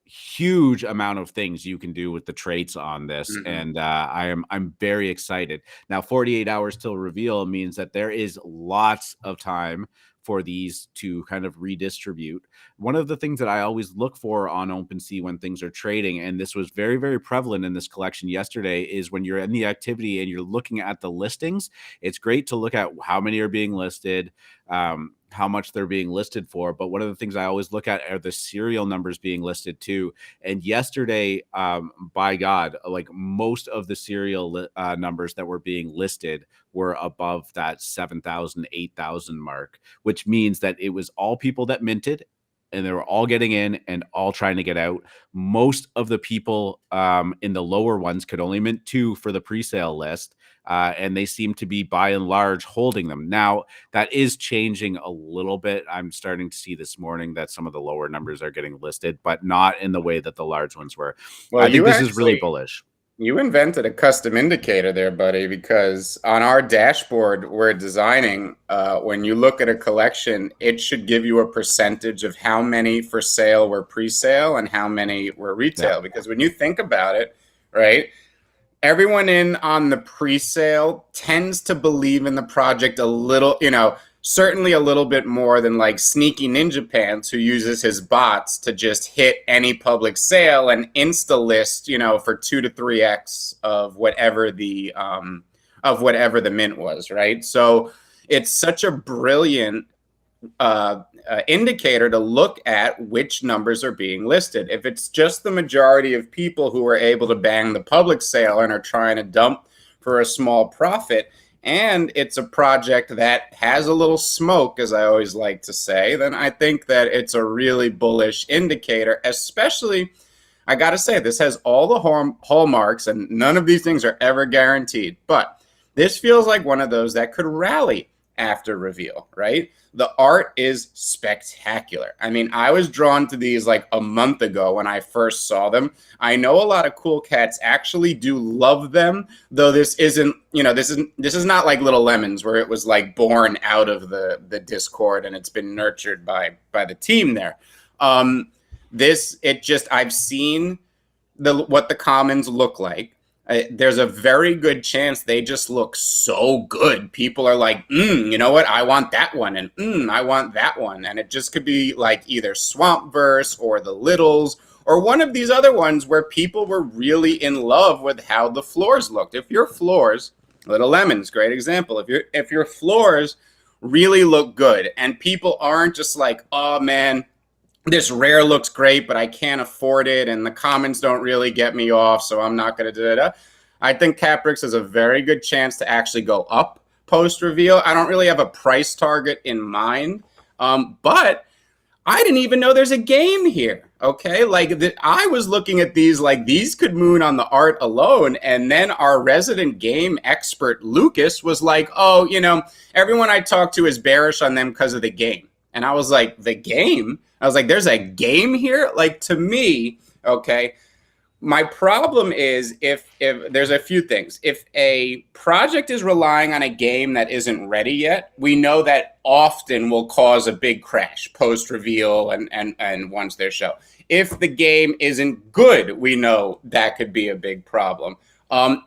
huge amount of things you can do with the traits on this, and I'm very excited. Now 48 hours till reveal means that there is lots of time for these to kind of redistribute. One of the things that I always look for on OpenSea when things are trading, and this was very, very prevalent in this collection yesterday, is when you're in the activity and you're looking at the listings, it's great to look at how many are being listed, how much they're being listed for. But one of the things I always look at are the serial numbers being listed too. And yesterday, by God, like most of the serial numbers that were being listed were above that 7,000, 8,000 mark, which means that it was all people that minted and they were all getting in and all trying to get out. Most of the people in the lower ones could only mint 2 for the presale list. And they seem to be, by and large, holding them. Now, that is changing a little bit. I'm starting to see this morning that some of the lower numbers are getting listed, but not in the way that the large ones were. Well, I think this is really bullish. You invented a custom indicator there, buddy, because on our dashboard we're designing, when you look at a collection, it should give you a percentage of how many for sale were pre-sale and how many were retail. Yeah. Because when you think about it, right, everyone in on the pre-sale tends to believe in the project a little, certainly a little bit more than like Sneaky Ninja Pants, who uses his bots to just hit any public sale and insta list, for 2 to 3x of whatever the mint was, right? So it's such a brilliant indicator to look at which numbers are being listed. If it's just the majority of people who are able to bang the public sale and are trying to dump for a small profit, and it's a project that has a little smoke, as I always like to say, then I think that it's a really bullish indicator. Especially, I got to say, this has all the hallmarks, and none of these things are ever guaranteed, but this feels like one of those that could rally after reveal, right? The art is spectacular. I mean, I was drawn to these like a month ago when I first saw them. I know a lot of CoolCats actually do love them, though this isn't, this is not like Little Lemons where it was like born out of the Discord and it's been nurtured by the team there. I've seen what the commons look like. There's a very good chance they just look so good. People are like, you know what? I want that one. And I want that one. And it just could be like either Swampverse or the Littles or one of these other ones where people were really in love with how the floors looked. If your floors, Little Lemons, great example. If your floors really look good and people aren't just like, oh man, this rare looks great, but I can't afford it, and the commons don't really get me off, so I'm not going to do it. I think Caprix has a very good chance to actually go up post-reveal. I don't really have a price target in mind, but I didn't even know there's a game here, okay? I was looking at these like these could moon on the art alone, and then our resident game expert, Lucas, was like, oh, everyone I talk to is bearish on them because of the game. And I was like, the game? I was like, there's a game here? Like, to me, okay, my problem is if there's a few things. If a project is relying on a game that isn't ready yet, we know that often will cause a big crash post-reveal and once their show. If the game isn't good, we know that could be a big problem.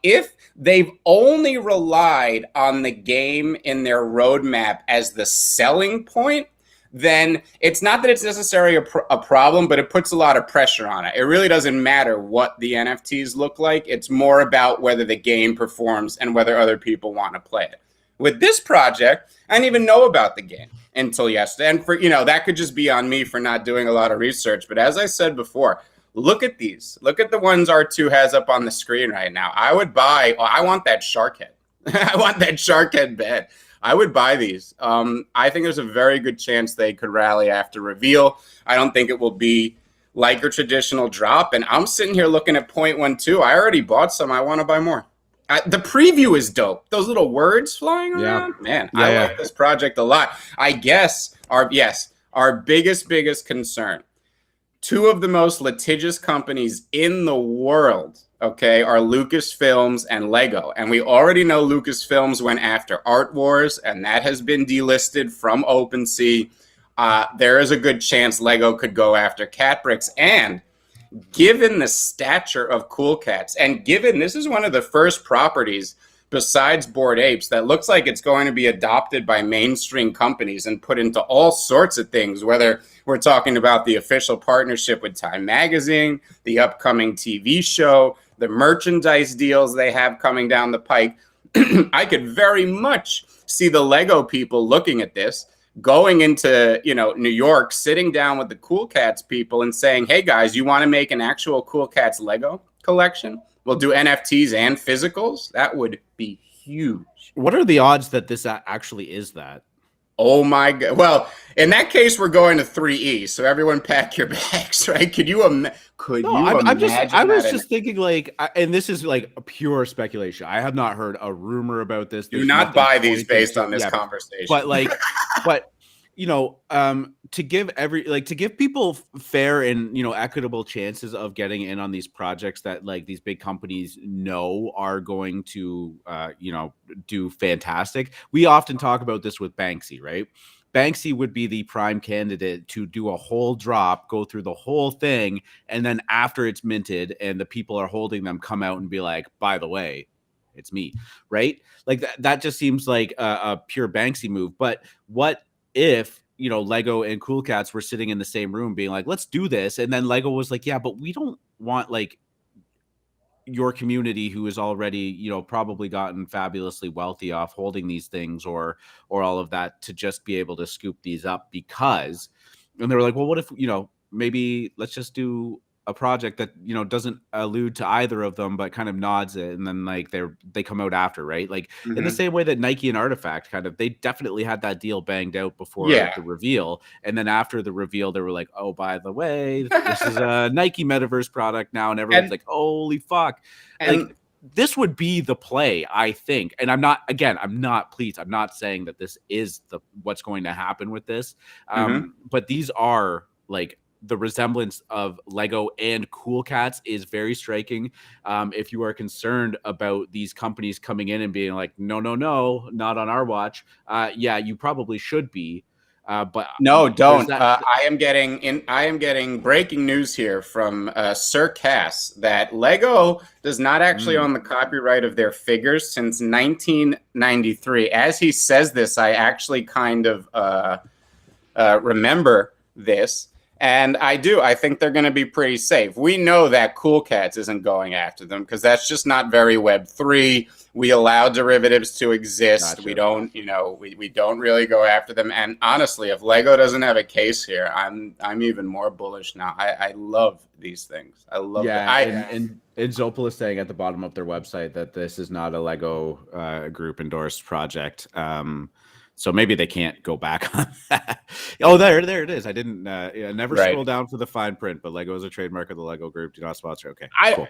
If they've only relied on the game in their roadmap as the selling point, then it's not that it's necessarily a problem, but it puts a lot of pressure on it. It really doesn't matter what the NFTs look like. It's more about whether the game performs and whether other people want to play it. With this project, I didn't even know about the game until yesterday. And that could just be on me for not doing a lot of research. But as I said before, look at these. Look at the ones R2 has up on the screen right now. I would buy. Oh, I want that shark head. I want that shark head bed. I would buy these. I think there's a very good chance they could rally after reveal. I don't think it will be like a traditional drop. And I'm sitting here looking at 0.12. I already bought some. I want to buy more. The preview is dope. Those little words flying around. Man, I like this project a lot. I guess our biggest concern. Two of the most litigious companies in the world, okay, are Lucasfilms and Lego. And we already know Lucasfilms went after Art Wars, and that has been delisted from OpenSea. There is a good chance Lego could go after Catbricks. And given the stature of CoolCats, and given this is one of the first properties besides Bored Apes that looks like it's going to be adopted by mainstream companies and put into all sorts of things, whether we're talking about the official partnership with Time Magazine, the upcoming TV show, the merchandise deals they have coming down the pike. I could very much see the Lego people looking at this, going into, New York, sitting down with the CoolCats people and saying, hey guys, you want to make an actual CoolCats Lego collection? We'll do NFTs and physicals. That would be huge. What are the odds that this actually is that? Oh my God. Well, in that case, we're going to 3E. So everyone pack your bags, right? Could you imagine? I was just thinking and this is like a pure speculation. I have not heard a rumor about this. Do not buy these based on this conversation. But to give people fair and equitable chances of getting in on these projects that these big companies know are going to do fantastic. We often talk about this with Banksy, right? Banksy would be the prime candidate to do a whole drop, go through the whole thing, and then after it's minted and the people are holding them, come out and be like, by the way, it's me, right? Like that just seems like a pure Banksy move. But what if Lego and CoolCats were sitting in the same room being like, let's do this, and then Lego was like, yeah, but we don't want your community who has already probably gotten fabulously wealthy off holding these things or all of that to just be able to scoop these up, because and they were like, well, what if maybe let's just do a project that doesn't allude to either of them but kind of nods it, and then they come out after, right? In the same way that Nike and Artifact they definitely had that deal banged out before the reveal, and then after the reveal they were like, oh, by the way, this is a Nike metaverse product now, and everyone's like, holy fuck. And this would be the play, I think. And I'm not saying that this is what's going to happen with this, but these are the resemblance of Lego and CoolCats is very striking. If you are concerned about these companies coming in and being like, no, not on our watch, you probably should be. But no, don't. I am getting breaking news here from Sir Cass that Lego does not actually own the copyright of their figures since 1993. As he says this, I actually kind of remember this. And I think they're going to be pretty safe. We know that CoolCats isn't going after them because that's just not very Web3. We allow derivatives to exist. Gotcha. We don't, we don't really go after them. And honestly, if Lego doesn't have a case here, I'm even more bullish now. I love these things. I love them. And Zopal is saying at the bottom of their website that this is not a Lego group endorsed project. So maybe they can't go back on that. Oh, there it is. I didn't never scroll down for the fine print, but Lego is a trademark of the Lego Group. Do not sponsor. Okay. Cool.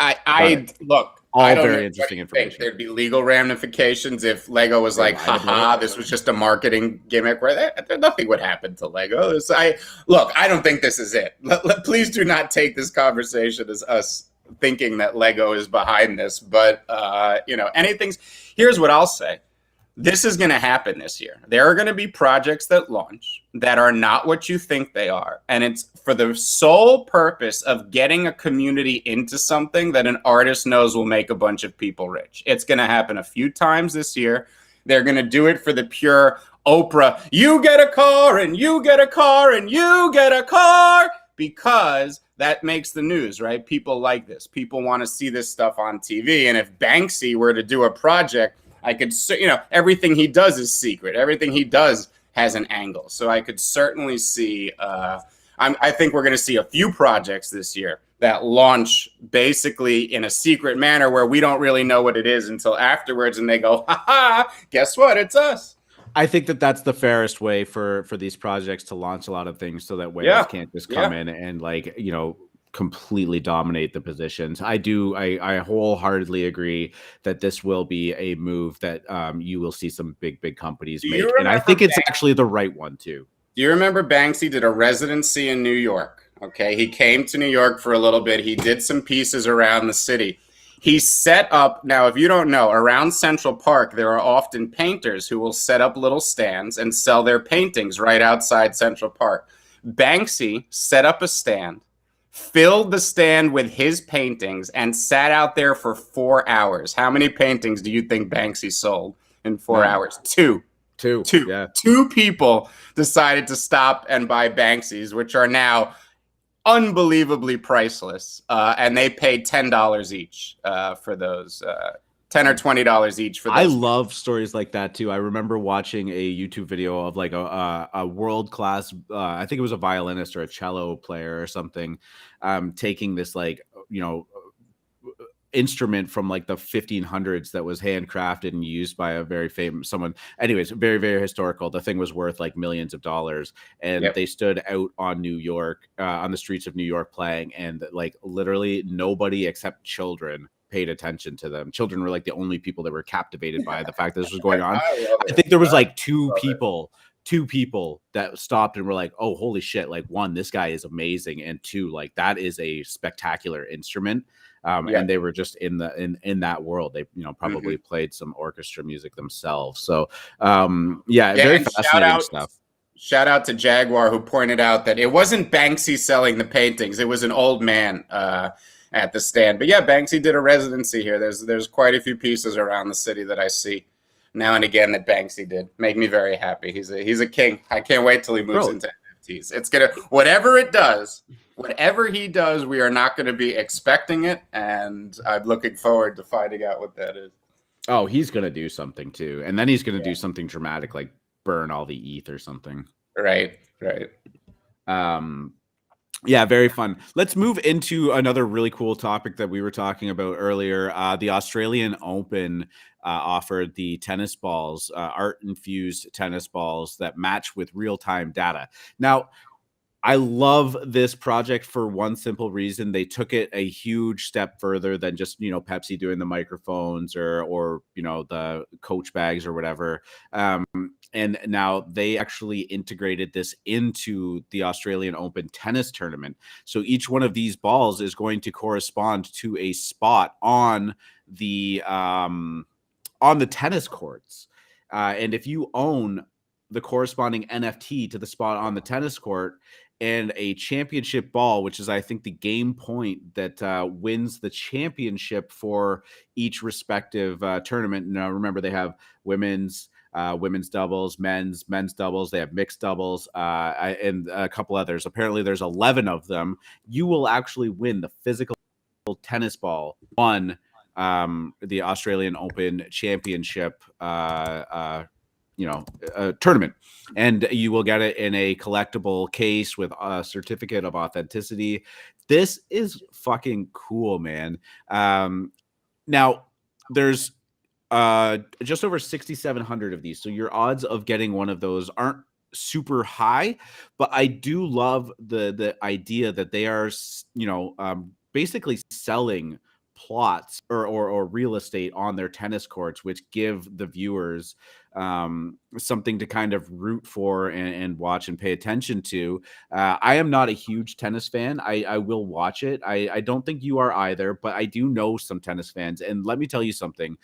Look. All very interesting information. There'd be legal ramifications if Lego was like, haha, this was just a marketing gimmick where nothing would happen to Lego. I don't think this is it. Please do not take this conversation as us thinking that Lego is behind this. But, here's what I'll say. This is going to happen this year. There are going to be projects that launch that are not what you think they are. And it's for the sole purpose of getting a community into something that an artist knows will make a bunch of people rich. It's going to happen a few times this year. They're going to do it for the pure Oprah. You get a car and you get a car and you get a car, because that makes the news, right? People like this. People want to see this stuff on TV. And if Banksy were to do a project, I could, everything he does is secret. Everything he does has an angle. So I could certainly see, I think we're going to see a few projects this year that launch basically in a secret manner where we don't really know what it is until afterwards, and they go, ha ha, guess what, it's us. I think that that's the fairest way for these projects to launch a lot of things, so that whales can't just come in and, like, you know, completely dominate the positions. I wholeheartedly agree that this will be a move that you will see some big companies make, and I think it's actually the right one too. Do you remember Banksy did a residency in New York? Okay, he came to New York for a little bit. He did some pieces around the city. He set up, now if you don't know, around Central Park, there are often painters who will set up little stands and sell their paintings right outside Central Park. Banksy set up a stand, filled the stand with his paintings, and sat out there for 4 hours. How many paintings do you think Banksy sold in 4 hours? Two. Yeah. Two people decided to stop and buy Banksy's, which are now unbelievably priceless, and they paid $10 each for those. $10 or $20 each for those. I love stories like that too. I remember watching a YouTube video of like a world class, I think it was a violinist or a cello player or something, taking this, like, you know, instrument from like the 1500s that was handcrafted and used by a very famous someone. Anyways, very historical. The thing was worth like millions of dollars, and they stood out on New York, on the streets of New York playing, and like literally nobody except children paid attention to them. Children were like the only people that were captivated by the fact that this was going on. I think there was like two people that stopped and were like, oh, holy shit, like, one, this guy is amazing, and two, like, that is a spectacular instrument. And they were just in that world. They, you know, probably played some orchestra music themselves. So very fascinating stuff. Shout out to Jaguar, who pointed out that it wasn't Banksy selling the paintings, it was an old man at the stand. But yeah, Banksy did a residency here. There's quite a few pieces around the city that I see now and again that Banksy did. Make me very happy. He's a king. I can't wait till he moves into NFTs. It's gonna, whatever he does, we are not going to be expecting it, and I'm looking forward to finding out what that is. Oh, he's going to do something too, and then he's going to do something dramatic, like burn all the ETH or something. Right. Yeah, very fun. Let's move into another really cool topic that we were talking about earlier. The Australian Open offered the tennis balls, art-infused tennis balls that match with real-time data. Now, I love this project for one simple reason. They took it a huge step further than just, you know, Pepsi doing the microphones or you know, the Coach bags or whatever. And now they actually integrated this into the Australian Open tennis tournament. So each one of these balls is going to correspond to a spot on the tennis courts. And if you own the corresponding NFT to the spot on the tennis court and a championship ball, which is, I think, the game point that wins the championship for each respective tournament. Now, remember, they have women's doubles, men's doubles. They have mixed doubles, and a couple others. Apparently, there's 11 of them. You will actually win the physical tennis ball, the Australian Open Championship tournament, and you will get it in a collectible case with a certificate of authenticity. This is fucking cool, man. Now there's just over 6,700 of these, so your odds of getting one of those aren't super high, but I do love the idea that they are, basically selling plots or real estate on their tennis courts, which give the viewers something to kind of root for and watch and pay attention to. I am not a huge tennis fan. I will watch it. I don't think you are either, but I do know some tennis fans, and let me tell you something.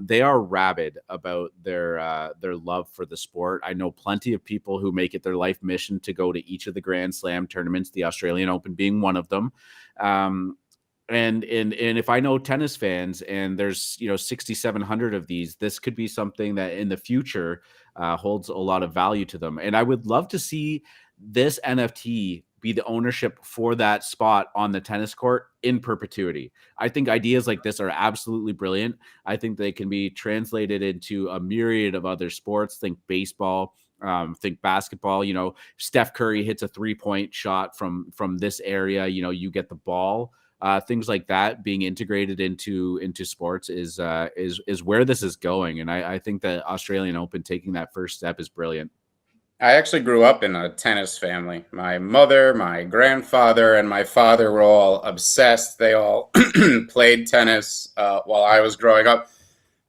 They are rabid about their love for the sport. I know plenty of people who make it their life mission to go to each of the Grand Slam tournaments, the Australian Open being one of them. And if I know tennis fans, and there's 6,700 of these, this could be something that in the future holds a lot of value to them. And I would love to see this NFT be the ownership for that spot on the tennis court in perpetuity. I think ideas like this are absolutely brilliant. I think they can be translated into a myriad of other sports. Think baseball. Think basketball, Steph Curry hits a 3-point shot from this area, you get the ball. Things like that being integrated into sports is where this is going. And I think that Australian Open taking that first step is brilliant. I actually grew up in a tennis family. My mother, my grandfather, and my father were all obsessed. They all played tennis while I was growing up.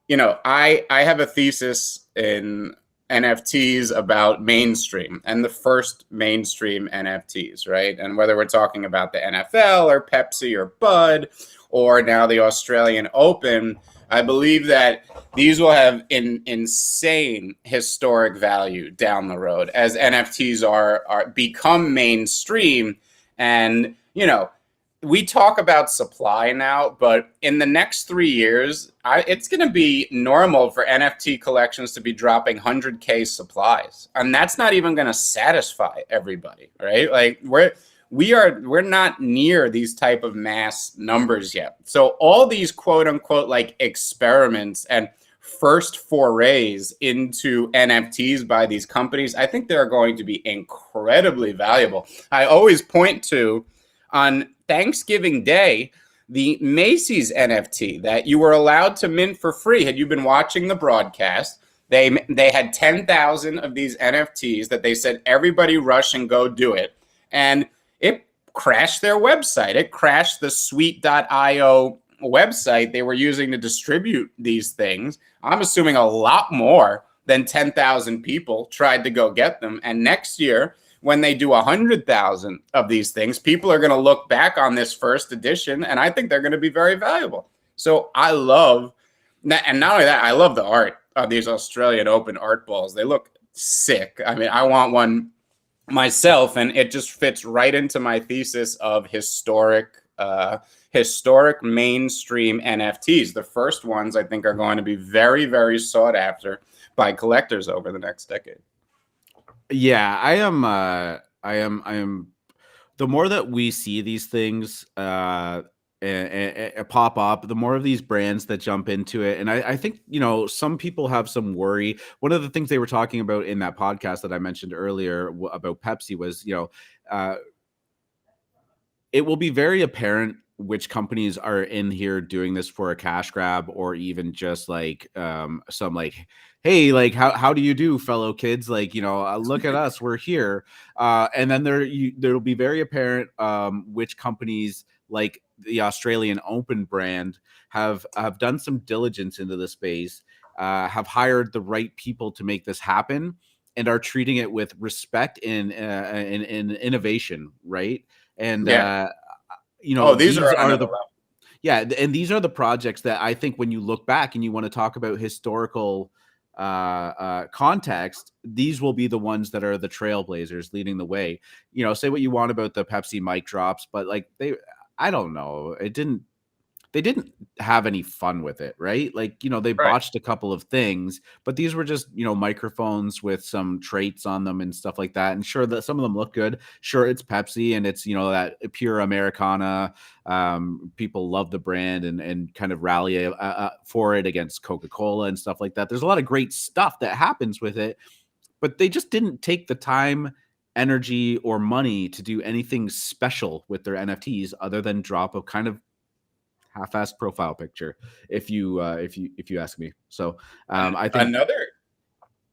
I have a thesis in NFTs about mainstream and the first mainstream NFTs, right? And whether we're talking about the NFL or Pepsi or Bud or now the Australian Open, I believe that these will have insane historic value down the road as NFTs are become mainstream. And, we talk about supply now, but in the next 3 years, it's going to be normal for NFT collections to be dropping 100K supplies. And that's not even going to satisfy everybody, right? Like we're not near these type of mass numbers yet. So all these quote unquote like experiments and first forays into NFTs by these companies, I think they're going to be incredibly valuable. I always point to on Thanksgiving Day, the Macy's NFT that you were allowed to mint for free. Had you been watching the broadcast, they had 10,000 of these NFTs that they said everybody rush and go do it. And it crashed their website. It crashed the Sweet.io website they were using to distribute these things. I'm assuming a lot more than 10,000 people tried to go get them. And next year, when they do 100,000 of these things, people are going to look back on this first edition, and I think they're going to be very valuable. So I love that. And not only that, I love the art of these Australian Open art balls. They look sick. I mean, I want one myself, and it just fits right into my thesis of historic mainstream NFTs. The first ones I think are going to be very, very sought after by collectors over the next decade. Yeah, I am. The more that we see these things pop up, the more of these brands that jump into it. And I think, some people have some worry. One of the things they were talking about in that podcast that I mentioned earlier about Pepsi was, it will be very apparent which companies are in here doing this for a cash grab, or even just like some like, hey, like how do you do, fellow kids? Like, look at us, we're here. And then there'll be very apparent which companies like the Australian Open brand have done some diligence into the space, have hired the right people to make this happen, and are treating it with respect and innovation, right? And yeah. These are the level. Yeah, and these are the projects that I think when you look back and you want to talk about historical context, these will be the ones that are the trailblazers leading the way. Say what you want about the Pepsi mic drops, but like I don't know, they didn't have any fun with it, right? Like, they botched a couple of things, but these were just, microphones with some traits on them and stuff like that. And sure, that some of them look good. Sure, it's Pepsi and it's, that pure Americana. People love the brand and kind of rally for it against Coca-Cola and stuff like that. There's a lot of great stuff that happens with it, but they just didn't take the time, energy, or money to do anything special with their NFTs other than drop a kind of half-assed profile picture, if you ask me. So I think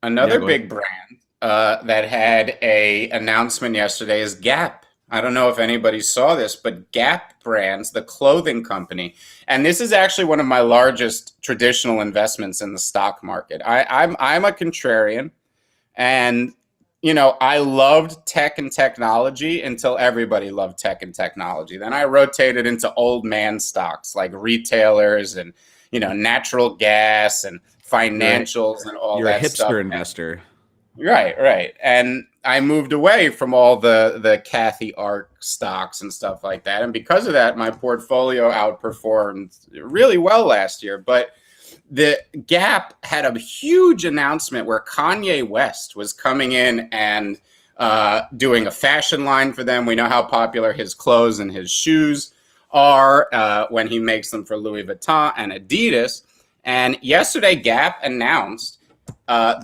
another big brand that had a announcement yesterday is Gap. I don't know if anybody saw this, but Gap Brands, the clothing company, and this is actually one of my largest traditional investments in the stock market. I'm a contrarian, and I loved tech and technology until everybody loved tech and technology. Then I rotated into old man stocks like retailers and, natural gas and financials and all that stuff. You're a hipster investor. Right. And I moved away from all the Kathy Ark stocks and stuff like that. And because of that, my portfolio outperformed really well last year. But the Gap had a huge announcement where Kanye West was coming in and doing a fashion line for them. We know how popular his clothes and his shoes are when he makes them for Louis Vuitton and Adidas. And yesterday, Gap announced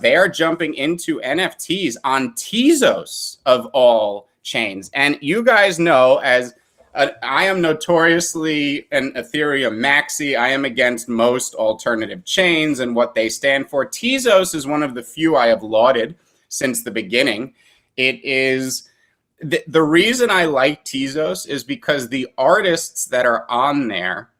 they are jumping into NFTs on Tezos of all chains. And you guys know, as I am notoriously an Ethereum maxi. I am against most alternative chains and what they stand for. Tezos is one of the few I have lauded since the beginning. It is the reason I like Tezos is because the artists that are on there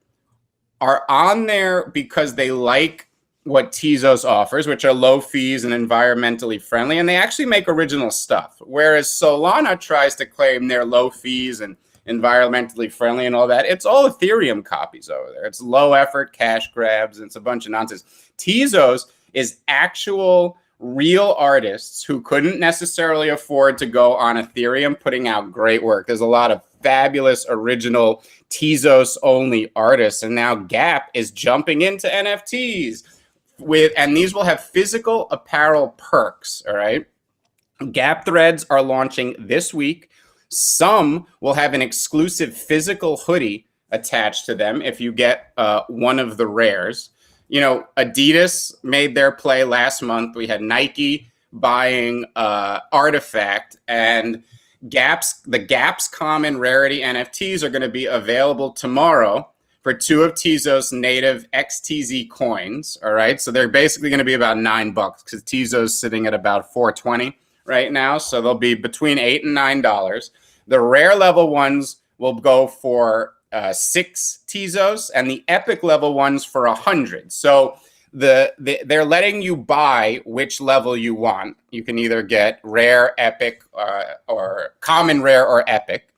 because they like what Tezos offers, which are low fees and environmentally friendly, and they actually make original stuff. Whereas Solana tries to claim they're low fees and environmentally friendly and all that. It's all Ethereum copies over there. It's low effort cash grabs, and it's a bunch of nonsense. Tezos is actual real artists who couldn't necessarily afford to go on Ethereum putting out great work. There's a lot of fabulous original Tezos only artists, and now GAP is jumping into NFTs and these will have physical apparel perks. All right, GAP threads are launching this week. Some will have an exclusive physical hoodie attached to them if you get one of the rares. You know, Adidas made their play last month. We had Nike buying Artifact, and the GAP's common rarity NFTs are going to be available tomorrow for 2 of Tezos native XTZ coins. All right, so they're basically going to be about $9 because Tezos sitting at about $4.20 right now. So they'll be between $8 and $9. The rare level ones will go for 6 Tezos, and the epic level ones for 100. So they're letting you buy which level you want. You can either get rare, epic, or common, rare, or epic.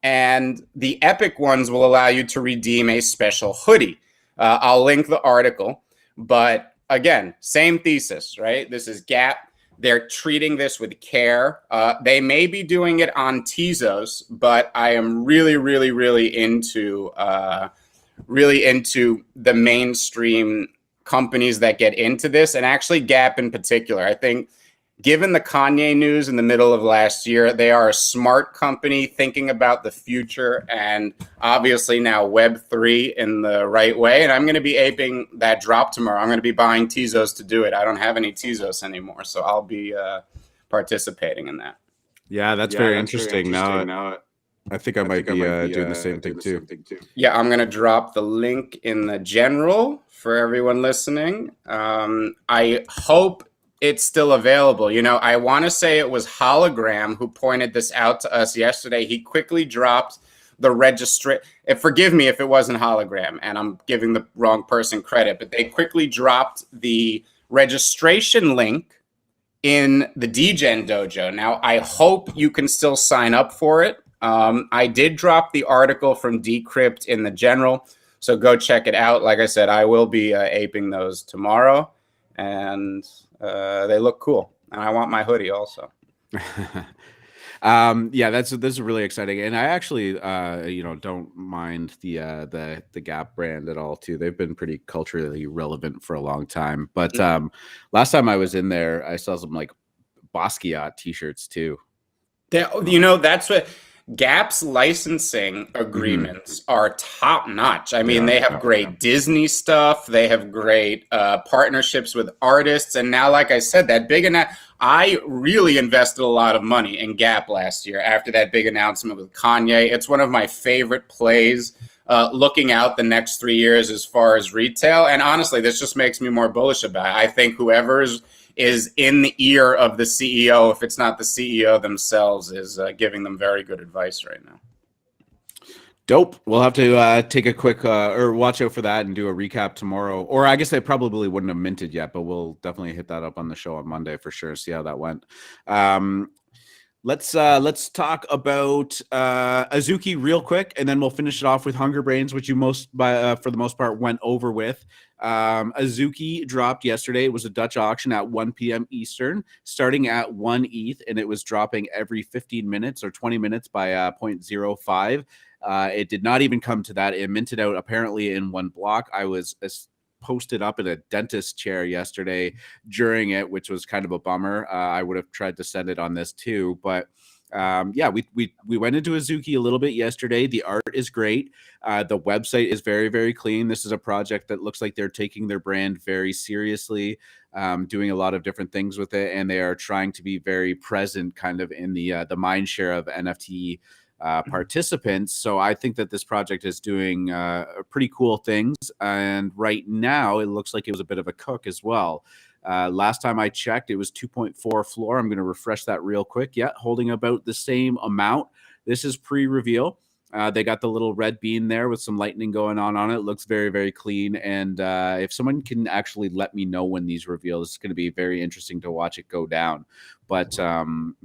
And the epic ones will allow you to redeem a special hoodie. I'll link the article, but again, same thesis, right? This is GAP. They're treating this with care. They may be doing it on Tezos, but I am really into the mainstream companies that get into this, and actually GAP in particular. I think, given the Kanye news in the middle of last year, they are a smart company thinking about the future, and obviously now Web3 in the right way. And I'm going to be aping that drop tomorrow. I'm going to be buying Tezos to do it. I don't have any Tezos anymore, so I'll be participating in that. Yeah, that's very interesting. Now, I think I might be doing the same thing too. Yeah, I'm going to drop the link in the general for everyone listening. I hope it's still available. You know, I want to say it was Hologram who pointed this out to us yesterday. He quickly dropped the registration. Forgive me if it wasn't Hologram and I'm giving the wrong person credit, but they quickly dropped the registration link in the DGen dojo. Now, I hope you can still sign up for it. I did drop the article from Decrypt in the general, so go check it out. Like I said, I will be aping those tomorrow, and they look cool, and I want my hoodie also. Yeah, this is really exciting, and I actually don't mind the GAP brand at all too. They've been pretty culturally relevant for a long time. But last time I was in there, I saw some like Basquiat t-shirts too. That's what GAP's licensing agreements are top notch. I mean, they have great Disney stuff. They have great partnerships with artists. And now, like I said, that big I really invested a lot of money in GAP last year after that big announcement with Kanye. It's one of my favorite plays looking out the next 3 years as far as retail. And honestly, this just makes me more bullish about it. I think whoever is in the ear of the CEO, if it's not the CEO themselves, is giving them very good advice right now. Dope. We'll have to take a quick or watch out for that and do a recap tomorrow. Or I guess they probably wouldn't have minted yet, but we'll definitely hit that up on the show on Monday for sure. See how that went. Let's talk about Azuki real quick, and then we'll finish it off with Hunger Brains, which you for the most part went over with. Azuki dropped yesterday. It was a Dutch auction at 1 p.m. Eastern, starting at 1 ETH, and it was dropping every 15 minutes or 20 minutes by 0.05. It did not even come to that. It minted out apparently in one block. I was posted up in a dentist chair yesterday during it, which was kind of a bummer. I would have tried to send it on this too, but yeah, we went into Azuki a little bit yesterday. The art is great. The website is very, very clean. This is a project that looks like they're taking their brand very seriously. doing a lot of different things with it, and they are trying to be very present kind of in the mind share of NFT participants. So I think that this project is doing pretty cool things. And right now, it looks like it was a bit of a cook as well. Last time I checked, it was 2.4 floor. I'm going to refresh that real quick. Yeah, holding about the same amount. This is pre-reveal. They got the little red bean there with some lightning going on it. It looks very, very clean. And if someone can actually let me know when these reveal, it's going to be very interesting to watch it go down. But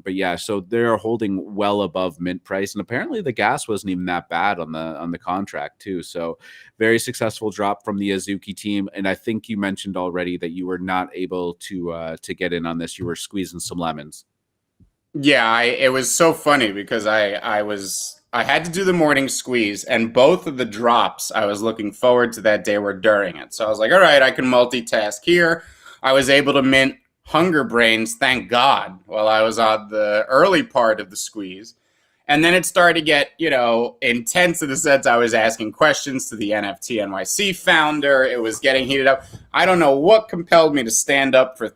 yeah, so they're holding well above mint price, and apparently the gas wasn't even that bad on the contract too. So very successful drop from the Azuki team. And I think you mentioned already that you were not able to get in on this. You were squeezing some lemons. Yeah, it was so funny because I had to do the morning squeeze, and both of the drops I was looking forward to that day were during it. So I was like, all right, I can multitask here. I was able to mint Hunger Brainz, thank God, while I was on the early part of the squeeze. And then it started to get, intense in the sense I was asking questions to the NFT NYC founder. It was getting heated up. I don't know what compelled me to stand up for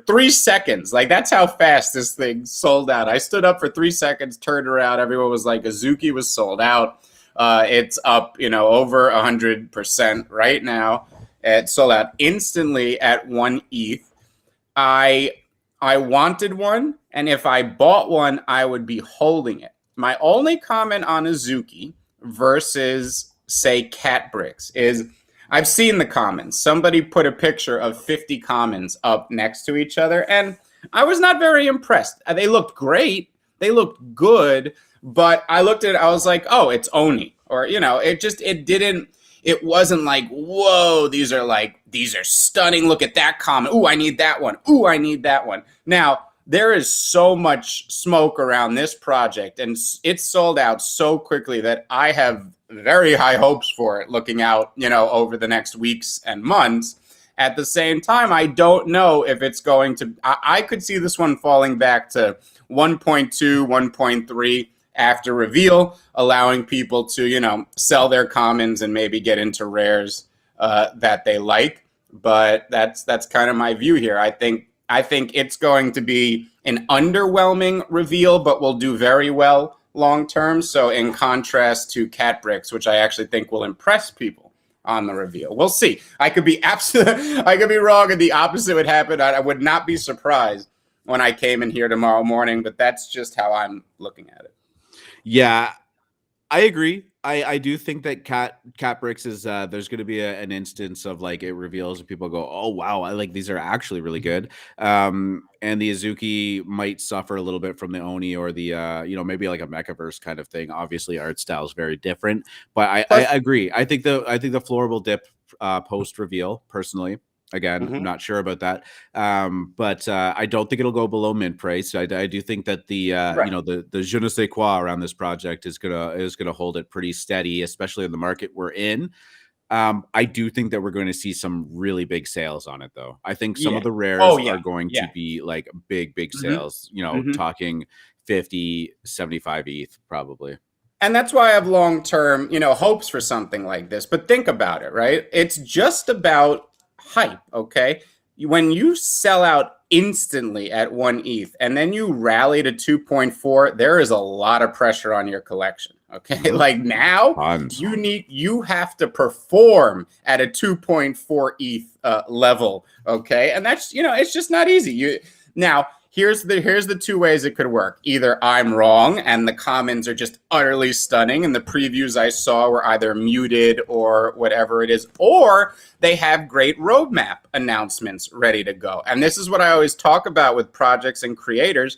3 seconds. Like, that's how fast this thing sold out. I stood up for 3 seconds, turned around. Everyone was like, Azuki was sold out. It's up, over 100% right now. It sold out instantly at 1 ETH. I wanted one, and if I bought one, I would be holding it. My only comment on Azuki versus, say, Cat Bricks is I've seen the comments. Somebody put a picture of 50 commons up next to each other, and I was not very impressed. They looked great. They looked good, but I looked at it, I was like, oh, it's Oni. Or, it wasn't like, whoa, these are stunning. Look at that comment. Ooh, I need that one. Ooh, I need that one. Now, there is so much smoke around this project, and it's sold out so quickly that I have very high hopes for it looking out, over the next weeks and months. At the same time, I don't know if it's going to, I could see this one falling back to 1.2, 1.3 after reveal, allowing people to, sell their commons and maybe get into rares that they like. But that's kind of my view here. I think it's going to be an underwhelming reveal, but will do very well long term. So in contrast to Cat Bricks, which I actually think will impress people on the reveal. We'll see. I could be wrong, and the opposite would happen. I would not be surprised when I came in here tomorrow morning, but that's just how I'm looking at it. Yeah, I agree. I do think that Cat Bricks is there's going to be an instance of like it reveals and people go, oh wow, I like these are actually really good. And the Azuki might suffer a little bit from the Oni or the maybe like a Mechaverse kind of thing. Obviously, art style is very different, but I agree. I think the floor will dip post reveal personally. Again, I'm not sure about that, but I don't think it'll go below mint price. I do think that the the je ne sais quoi around this project is gonna hold it pretty steady, especially in the market we're in. I do think that we're going to see some really big sales on it, though. I think some of the rares are going to be like big sales. Talking 50, 75 ETH probably. And that's why I have long-term, hopes for something like this. But think about it, right? It's just about hype, okay? When you sell out instantly at 1 ETH and then you rally to 2.4, there is a lot of pressure on your collection, okay? Like now, you have to perform at a 2.4 ETH level, okay? And that's, it's just not easy. Now, here's the two ways it could work. Either I'm wrong and the commons are just utterly stunning and the previews I saw were either muted or whatever it is, or they have great roadmap announcements ready to go. And this is what I always talk about with projects and creators,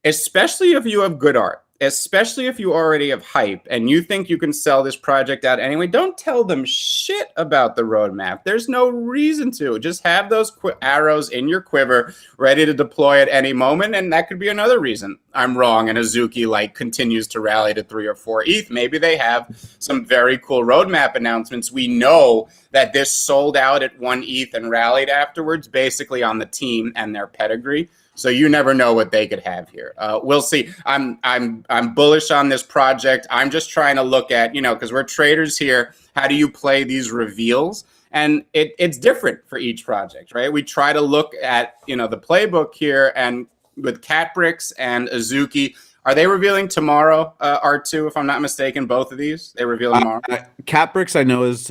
especially if you have good art. Especially if you already have hype and you think you can sell this project out anyway, don't tell them shit about the roadmap. There's no reason to. Just have those arrows in your quiver ready to deploy at any moment, and that could be another reason I'm wrong and Azuki continues to rally to 3 or 4 ETH. Maybe they have some very cool roadmap announcements. We know that this sold out at 1 ETH and rallied afterwards, basically on the team and their pedigree. So you never know what they could have here. We'll see. I'm bullish on this project. I'm just trying to look at, because we're traders here. How do you play these reveals? And it's different for each project, right? We try to look at, the playbook here, and with Cat Bricks and Azuki, are they revealing tomorrow, R2, if I'm not mistaken, both of these? They reveal tomorrow? Cat Bricks, I know, is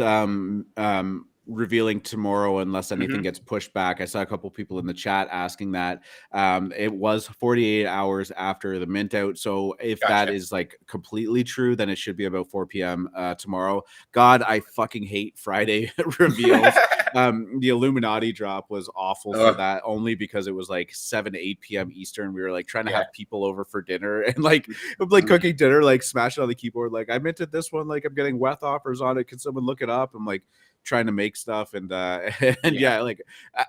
revealing tomorrow unless anything gets pushed back. I saw a couple people in the chat asking that. It was 48 hours after the mint out. So if that is like completely true, then it should be about 4 p.m. Tomorrow. God, I fucking hate Friday reveals. The Illuminati drop was awful for that, only because it was like 7 to 8 p.m. Eastern. We were like trying to have people over for dinner and like cooking dinner, like smashing on the keyboard. Like, I minted this one, like I'm getting WETH offers on it. Can someone look it up? I'm like trying to make stuff, and like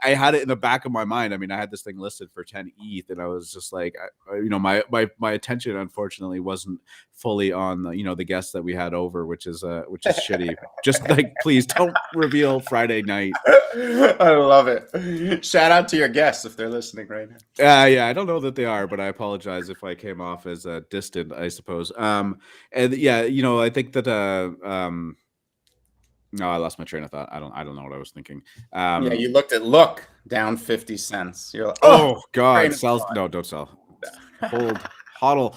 I had it in the back of my mind. I mean, I had this thing listed for 10 ETH, and I was just like, my attention unfortunately wasn't fully on the guests that we had over, which is shitty. Just like, please don't reveal Friday night. I love it. Shout out to your guests if they're listening right now. Yeah, I don't know that they are, but I apologize if I came off as distant, I suppose. And yeah, I think that no, I lost my train of thought. I don't know what I was thinking. Yeah, you looked at Look down 50 cents. You're like, oh God, no, don't sell. Hold, hodl.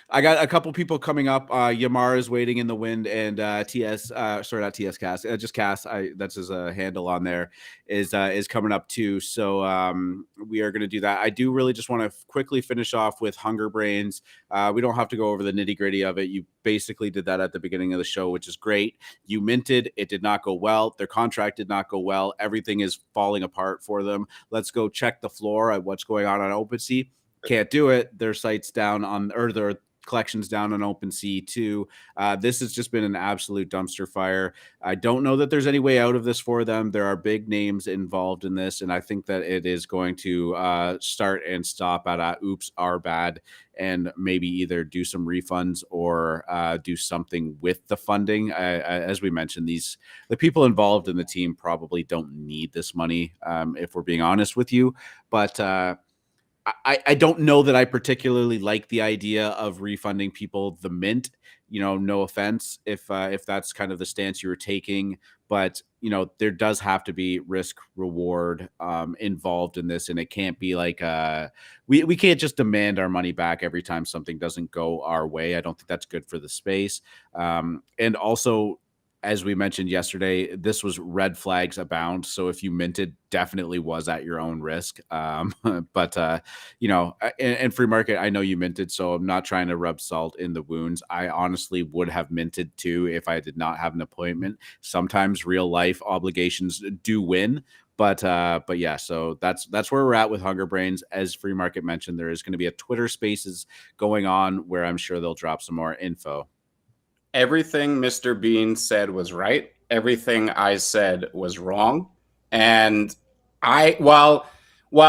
I got a couple people coming up. Yamar is waiting in the wind, and TS, sorry, not TS Cast, just Cast. That's his handle on there. Is coming up too. So we are going to do that. I do really just want to quickly finish off with Hunger Brainz. We don't have to go over the nitty gritty of it. You basically did that at the beginning of the show, which is great. You minted. It did not go well. Their contract did not go well. Everything is falling apart for them. Let's go check the floor at what's going on OpenSea. Can't do it. Their site's down or their collections down on OpenSea too. This has just been an absolute dumpster fire. I don't know that there's any way out of this for them. There are big names involved in this, and I think that it is going to start and stop at oops, our bad, and maybe either do some refunds or do something with the funding. As we mentioned, the people involved in the team probably don't need this money, if we're being honest with you, but I don't know that I particularly like the idea of refunding people the mint. No offense if that's kind of the stance you were taking, but there does have to be risk reward involved in this, and it can't be like we can't just demand our money back every time something doesn't go our way. I don't think that's good for the space, and also, as we mentioned yesterday, this was red flags abound. So if you minted, definitely was at your own risk. But and free market, I know you minted, so I'm not trying to rub salt in the wounds. I honestly would have minted too if I did not have an appointment. Sometimes real life obligations do win. But yeah, so that's where we're at with Hunger Brainz. As free market mentioned, there is going to be a Twitter Spaces going on where I'm sure they'll drop some more info. Everything Mr. Bean said was right. Everything I said was wrong. And while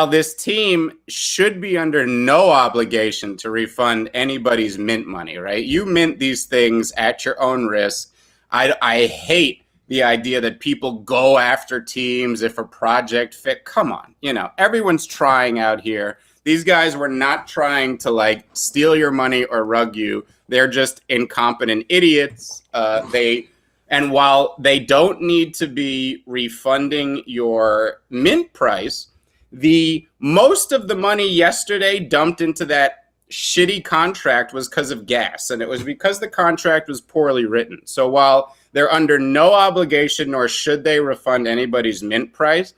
this team should be under no obligation to refund anybody's mint money, right? You mint these things at your own risk. I hate the idea that people go after teams if a project fit. Come on, everyone's trying out here. These guys were not trying to steal your money or rug you. They're just incompetent idiots. And while they don't need to be refunding your mint price, the most of the money yesterday dumped into that shitty contract was because of gas, and it was because the contract was poorly written. So while they're under no obligation, nor should they refund anybody's mint price,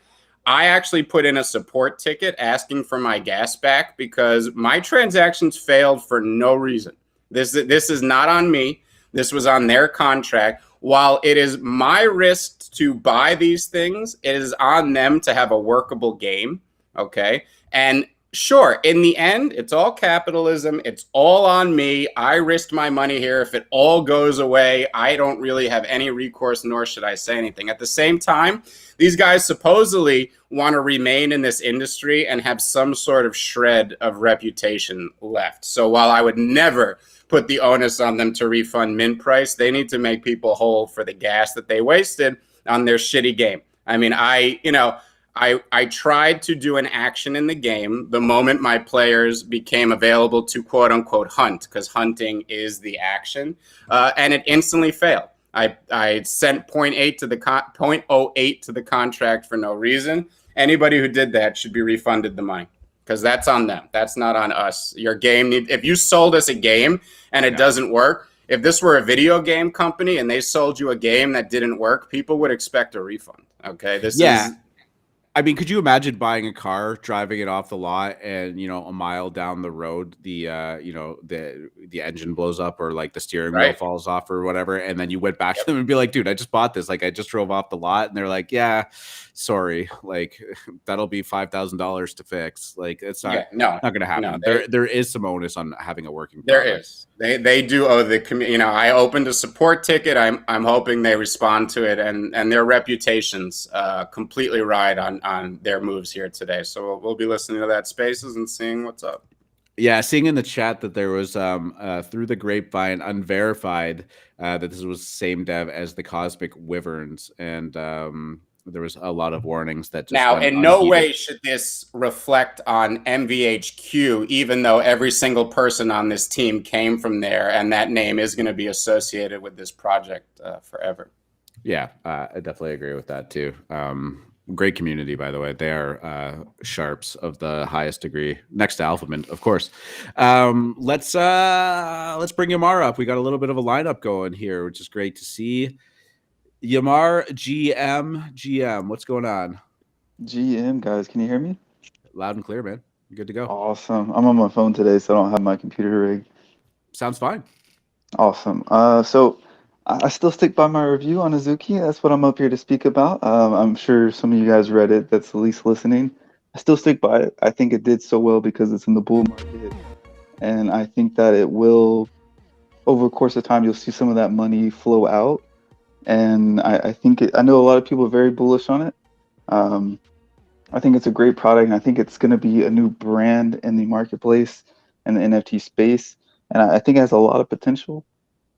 I actually put in a support ticket asking for my gas back because my transactions failed for no reason. This is not on me. This was on their contract. While it is my risk to buy these things, it is on them to have a workable game. Okay. And sure, in the end, it's all capitalism. It's all on me. I risked my money here. If it all goes away, I don't really have any recourse, nor should I say anything. At the same time, these guys supposedly want to remain in this industry and have some sort of shred of reputation left. So while I would never put the onus on them to refund mint price, they need to make people whole for the gas that they wasted on their shitty game. I mean, I tried to do an action in the game the moment my players became available to quote unquote hunt, because hunting is the action, and it instantly failed. I sent 0.8 to the 0.08 to the contract for no reason. Anybody who did that should be refunded the money, because that's on them. That's not on us. Your game if you sold us a game and it doesn't work, if this were a video game company and they sold you a game that didn't work, people would expect a refund. Okay, this is. I mean, could you imagine buying a car, driving it off the lot, and a mile down the road, the engine blows up, or like the steering wheel falls off, or whatever, and then you went back to them and be like, "Dude, I just bought this. Like, I just drove off the lot," and they're like, "Yeah, sorry, like that'll be $5,000 to fix." Like, it's not not going to happen. No, there is some onus on having a working product. There is. They do owe the community. I opened a support ticket. I'm hoping they respond to it, and their reputations completely ride on their moves here today. So we'll be listening to that Spaces and seeing what's up. Yeah, seeing in the chat that there was through the grapevine, unverified, that this was the same dev as the Cosmic Wyverns, and there was a lot of warnings that just now in no way should this reflect on MVHQ, even though every single person on this team came from there, and that name is going to be associated with this project forever. Yeah, I definitely agree with that too. Great community, by the way. They are sharps of the highest degree, next to Alpha Mint, of course. Let's bring Yamar up. We got a little bit of a lineup going here, which is great to see. Yamar, GM, what's going on? GM, guys, can you hear me? Loud and clear, man. You're good to go. Awesome. I'm on my phone today, so I don't have my computer rigged. Sounds fine. Awesome. So I still stick by my review on Azuki. That's what I'm up here to speak about. I'm sure some of you guys read it. That's at least listening. I still stick by it. I think it did so well because it's in the bull market, and I think that it will, over the course of time, you'll see some of that money flow out. And I think I know a lot of people are very bullish on it. I think it's a great product, and I think it's going to be a new brand in the marketplace and the NFT space. And I think it has a lot of potential.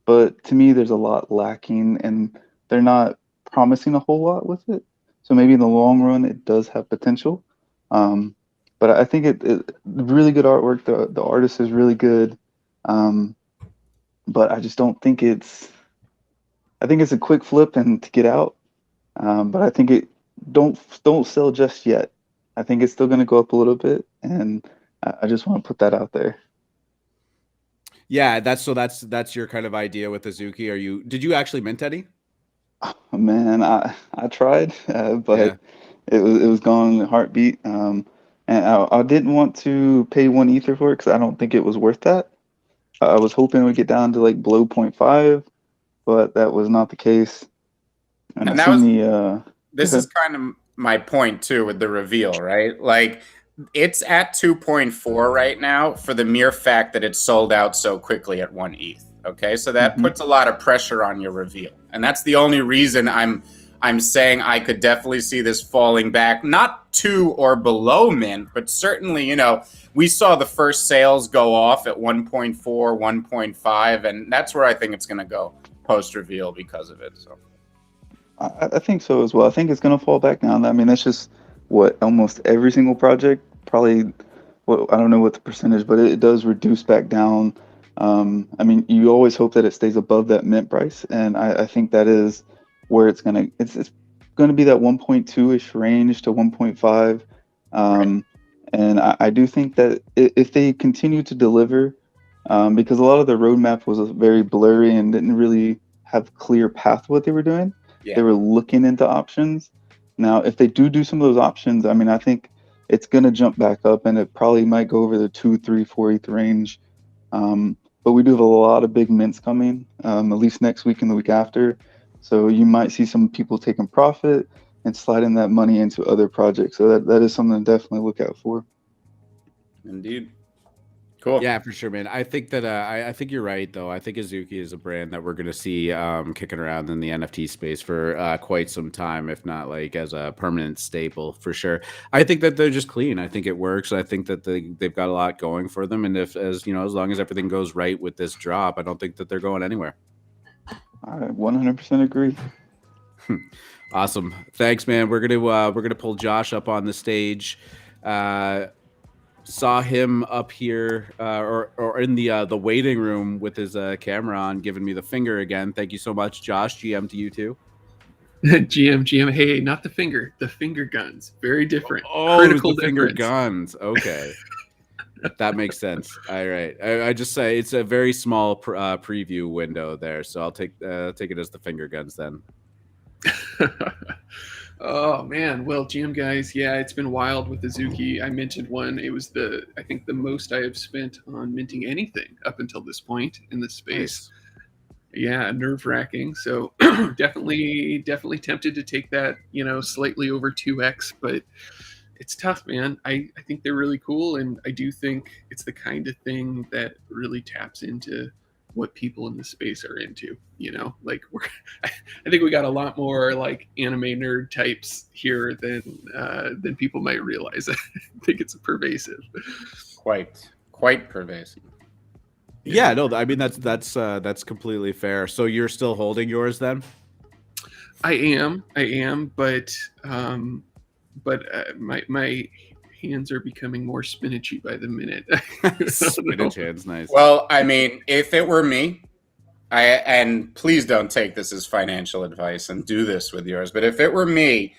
But to me, there's a lot lacking, and they're not promising a whole lot with it. So maybe in the long run, it does have potential. But I think it really good artwork. The artist is really good. But I just don't think I think it's a quick flip and to get out. But I think it don't sell just yet. I think it's still going to go up a little bit, and I just want to put that out there. Yeah, that's your kind of idea with Azuki. Did you actually mint any? Oh, man, I tried, but it was gone in a heartbeat. And I didn't want to pay 1 Ether for it because I don't think it was worth that. I was hoping it would get down to like below 0.5, but that was not the case. And that was this is kind of my point too with the reveal, right? Like, it's at 2.4 right now for the mere fact that it sold out so quickly at 1 ETH. Okay, so that puts a lot of pressure on your reveal, and that's the only reason I'm saying I could definitely see this falling back, not to or below mint, but certainly, we saw the first sales go off at 1.4, 1.5, and that's where I think it's going to go post reveal because of it. So I think so as well. I think it's going to fall back down. I mean, that's just what almost every single project, probably, I don't know what the percentage, but it does reduce back down. I mean, you always hope that it stays above that mint price, and I think that is where it's going to be that 1.2-ish range to 1.5. And I do think that if they continue to deliver, because a lot of the roadmap was very blurry and didn't really have a clear path what they were doing. Yeah. They were looking into options. Now, if they do some of those options, I mean, I think it's going to jump back up, and it probably might go over the 2, 3, 4 ETH range. But we do have a lot of big mints coming, at least next week and the week after. So you might see some people taking profit and sliding that money into other projects. So that is something to definitely look out for. Indeed. Cool. Yeah, for sure, man. I think that I think you're right, though. I think Azuki is a brand that we're going to see kicking around in the NFT space for quite some time, if not like as a permanent staple, for sure. I think that they're just clean. I think it works. I think that they've got a lot going for them, and as long as everything goes right with this drop, I don't think that they're going anywhere. I 100% agree. Awesome. Thanks, man. We're gonna pull Josh up on the stage. saw him up here or in the waiting room with his camera on, giving me the finger again. Thank you so much, Josh. GM to you too. GM. Hey, not the finger guns. Very different. Oh, Critical it was the finger difference. guns. Okay. That makes sense. All right. I just say it's a very small preview window there, so I'll take it as the finger guns then. Oh man, well, GM guys, yeah, it's been wild with Azuki. I mentioned one. It was I think the most I have spent on minting anything up until this point in this space. Nice. Yeah, nerve-wracking. So definitely tempted to take that, slightly over 2x, but it's tough, man. I think they're really cool, and I do think it's the kind of thing that really taps into what people in the space are into. Like I think we got a lot more like anime nerd types here than people might realize. I think it's pervasive. Quite pervasive. Yeah, no, I mean that's completely fair. So you're still holding yours then? I am, but my hands are becoming more spinachy by the minute. Spinach hands, nice. Well, I mean, if it were me, and please don't take this as financial advice and do this with yours, but if it were me,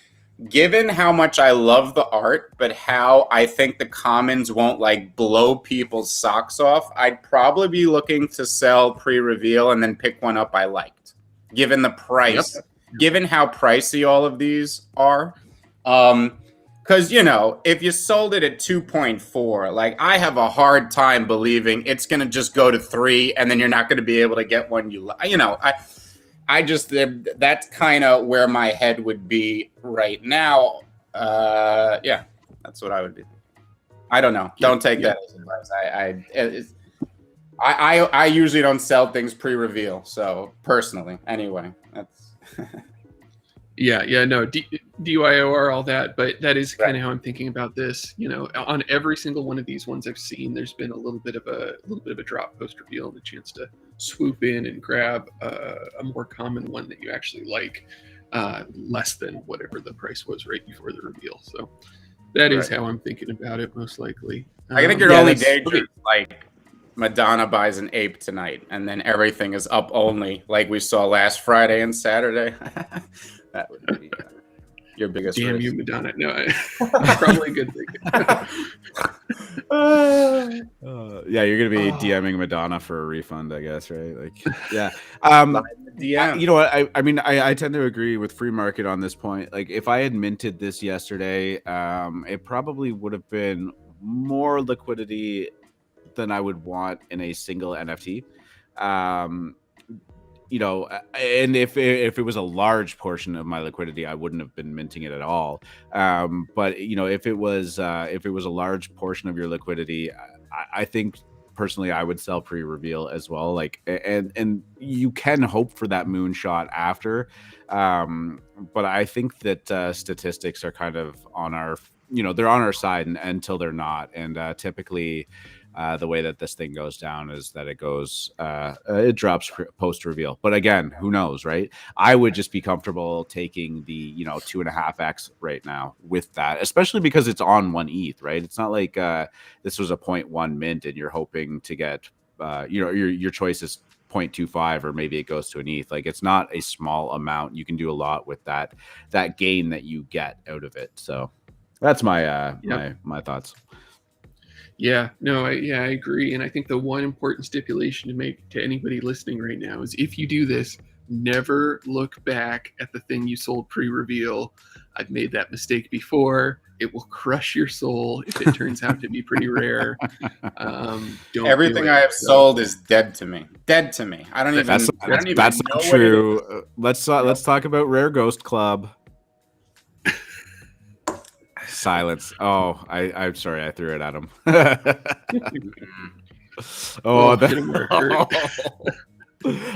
given how much I love the art, but how I think the commons won't like blow people's socks off, I'd probably be looking to sell pre-reveal and then pick one up I liked, given the price, given how pricey all of these are. Because, if you sold it at 2.4, like I have a hard time believing it's going to just go to 3 and then you're not going to be able to get one I just, that's kind of where my head would be right now. Yeah, that's what I would be. I don't know. Don't take that as advice. I usually don't sell things pre-reveal. So personally, anyway, that's. No, DYOR, all that, but that is kind of how I'm thinking about this. On every single one of these ones I've seen, there's been a little bit of a drop post reveal and a chance to swoop in and grab a more common one that you actually like, less than whatever the price was right before the reveal. So that is how I'm thinking about it, most likely. I think your only danger is like Madonna buys an ape tonight, and then everything is up only, like we saw last Friday and Saturday. That would be your biggest Damn risk. you, Madonna. No, probably a good thing. Yeah, you're going to be DMing Madonna for a refund, I guess, right? Like, yeah. You know what? I mean, I tend to agree with free market on this point. Like, if I had minted this yesterday, it probably would have been more liquidity than I would want in a single NFT. And if it was a large portion of my liquidity, I wouldn't have been minting it at all. But if it was a large portion of your liquidity, I think personally I would sell pre-reveal as well. Like, and you can hope for that moonshot after, but I think that statistics are kind of on our, they're on our side until they're not, and typically. The way that this thing goes down is that it drops post reveal. But again, who knows, right? I would just be comfortable taking the 2.5x right now with that, especially because it's on 1 ETH, right? It's not like this was a 0.1 mint and you're hoping to get your choice is 0.25 or maybe it goes to an ETH. Like, it's not a small amount. You can do a lot with that gain that you get out of it. So that's my my thoughts. Yeah, no, I agree. And I think the one important stipulation to make to anybody listening right now is if you do this, never look back at the thing you sold pre-reveal. I've made that mistake before. It will crush your soul if it turns out to be pretty rare. Everything I have sold is dead to me. Dead to me. I don't even. That's not true. Let's talk about Rare Ghost Club. Silence. Oh, I'm sorry. I threw it at him.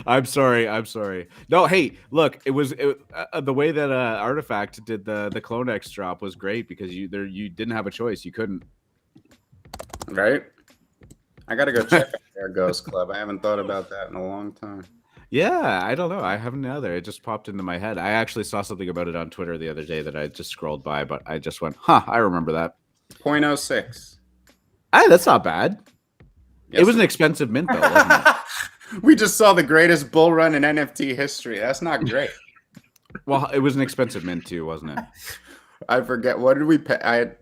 I'm sorry. No, hey, look, it was the way that Artifact did the Clonex drop was great because you didn't have a choice. You couldn't. Right. I gotta go check out their Ghost Club. I haven't thought about that in a long time. Yeah, I don't know. I haven't either. It just popped into my head. I actually saw something about it on Twitter the other day that I just scrolled by, but I just went, I remember that. 0.06. That's not bad. Yes, it was an expensive mint, though, wasn't it? We just saw the greatest bull run in NFT history. That's not great. Well, it was an expensive mint too, wasn't it? I forget, what did we pay?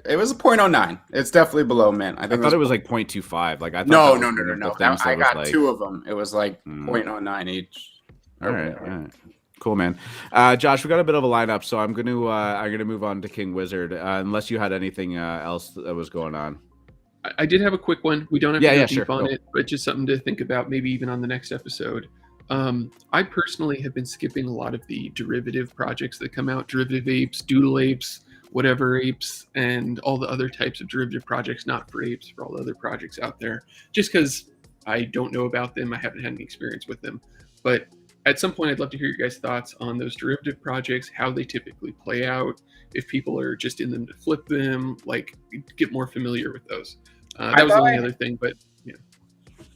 It was a 0.09. It's definitely below mint. I thought it was like 0.25. Like I thought. No. I got like, 2 of them. It was like 0.09 each. All right. Cool, man. Josh, we got a bit of a lineup, so I'm gonna move on to King Wizard. Unless you had anything else that was going on. I did have a quick one. We don't have to go deep on Go. it, but just something to think about, maybe even on the next episode. I personally have been skipping a lot of the derivative projects that come out, derivative apes, doodle apes, whatever apes, and all the other types of derivative projects, not for apes, for all the other projects out there, just because I don't know about them. I haven't had any experience with them. But at some point, I'd love to hear your guys' thoughts on those derivative projects, how they typically play out, if people are just in them to flip them, like get more familiar with those. That was the only other thing, but yeah.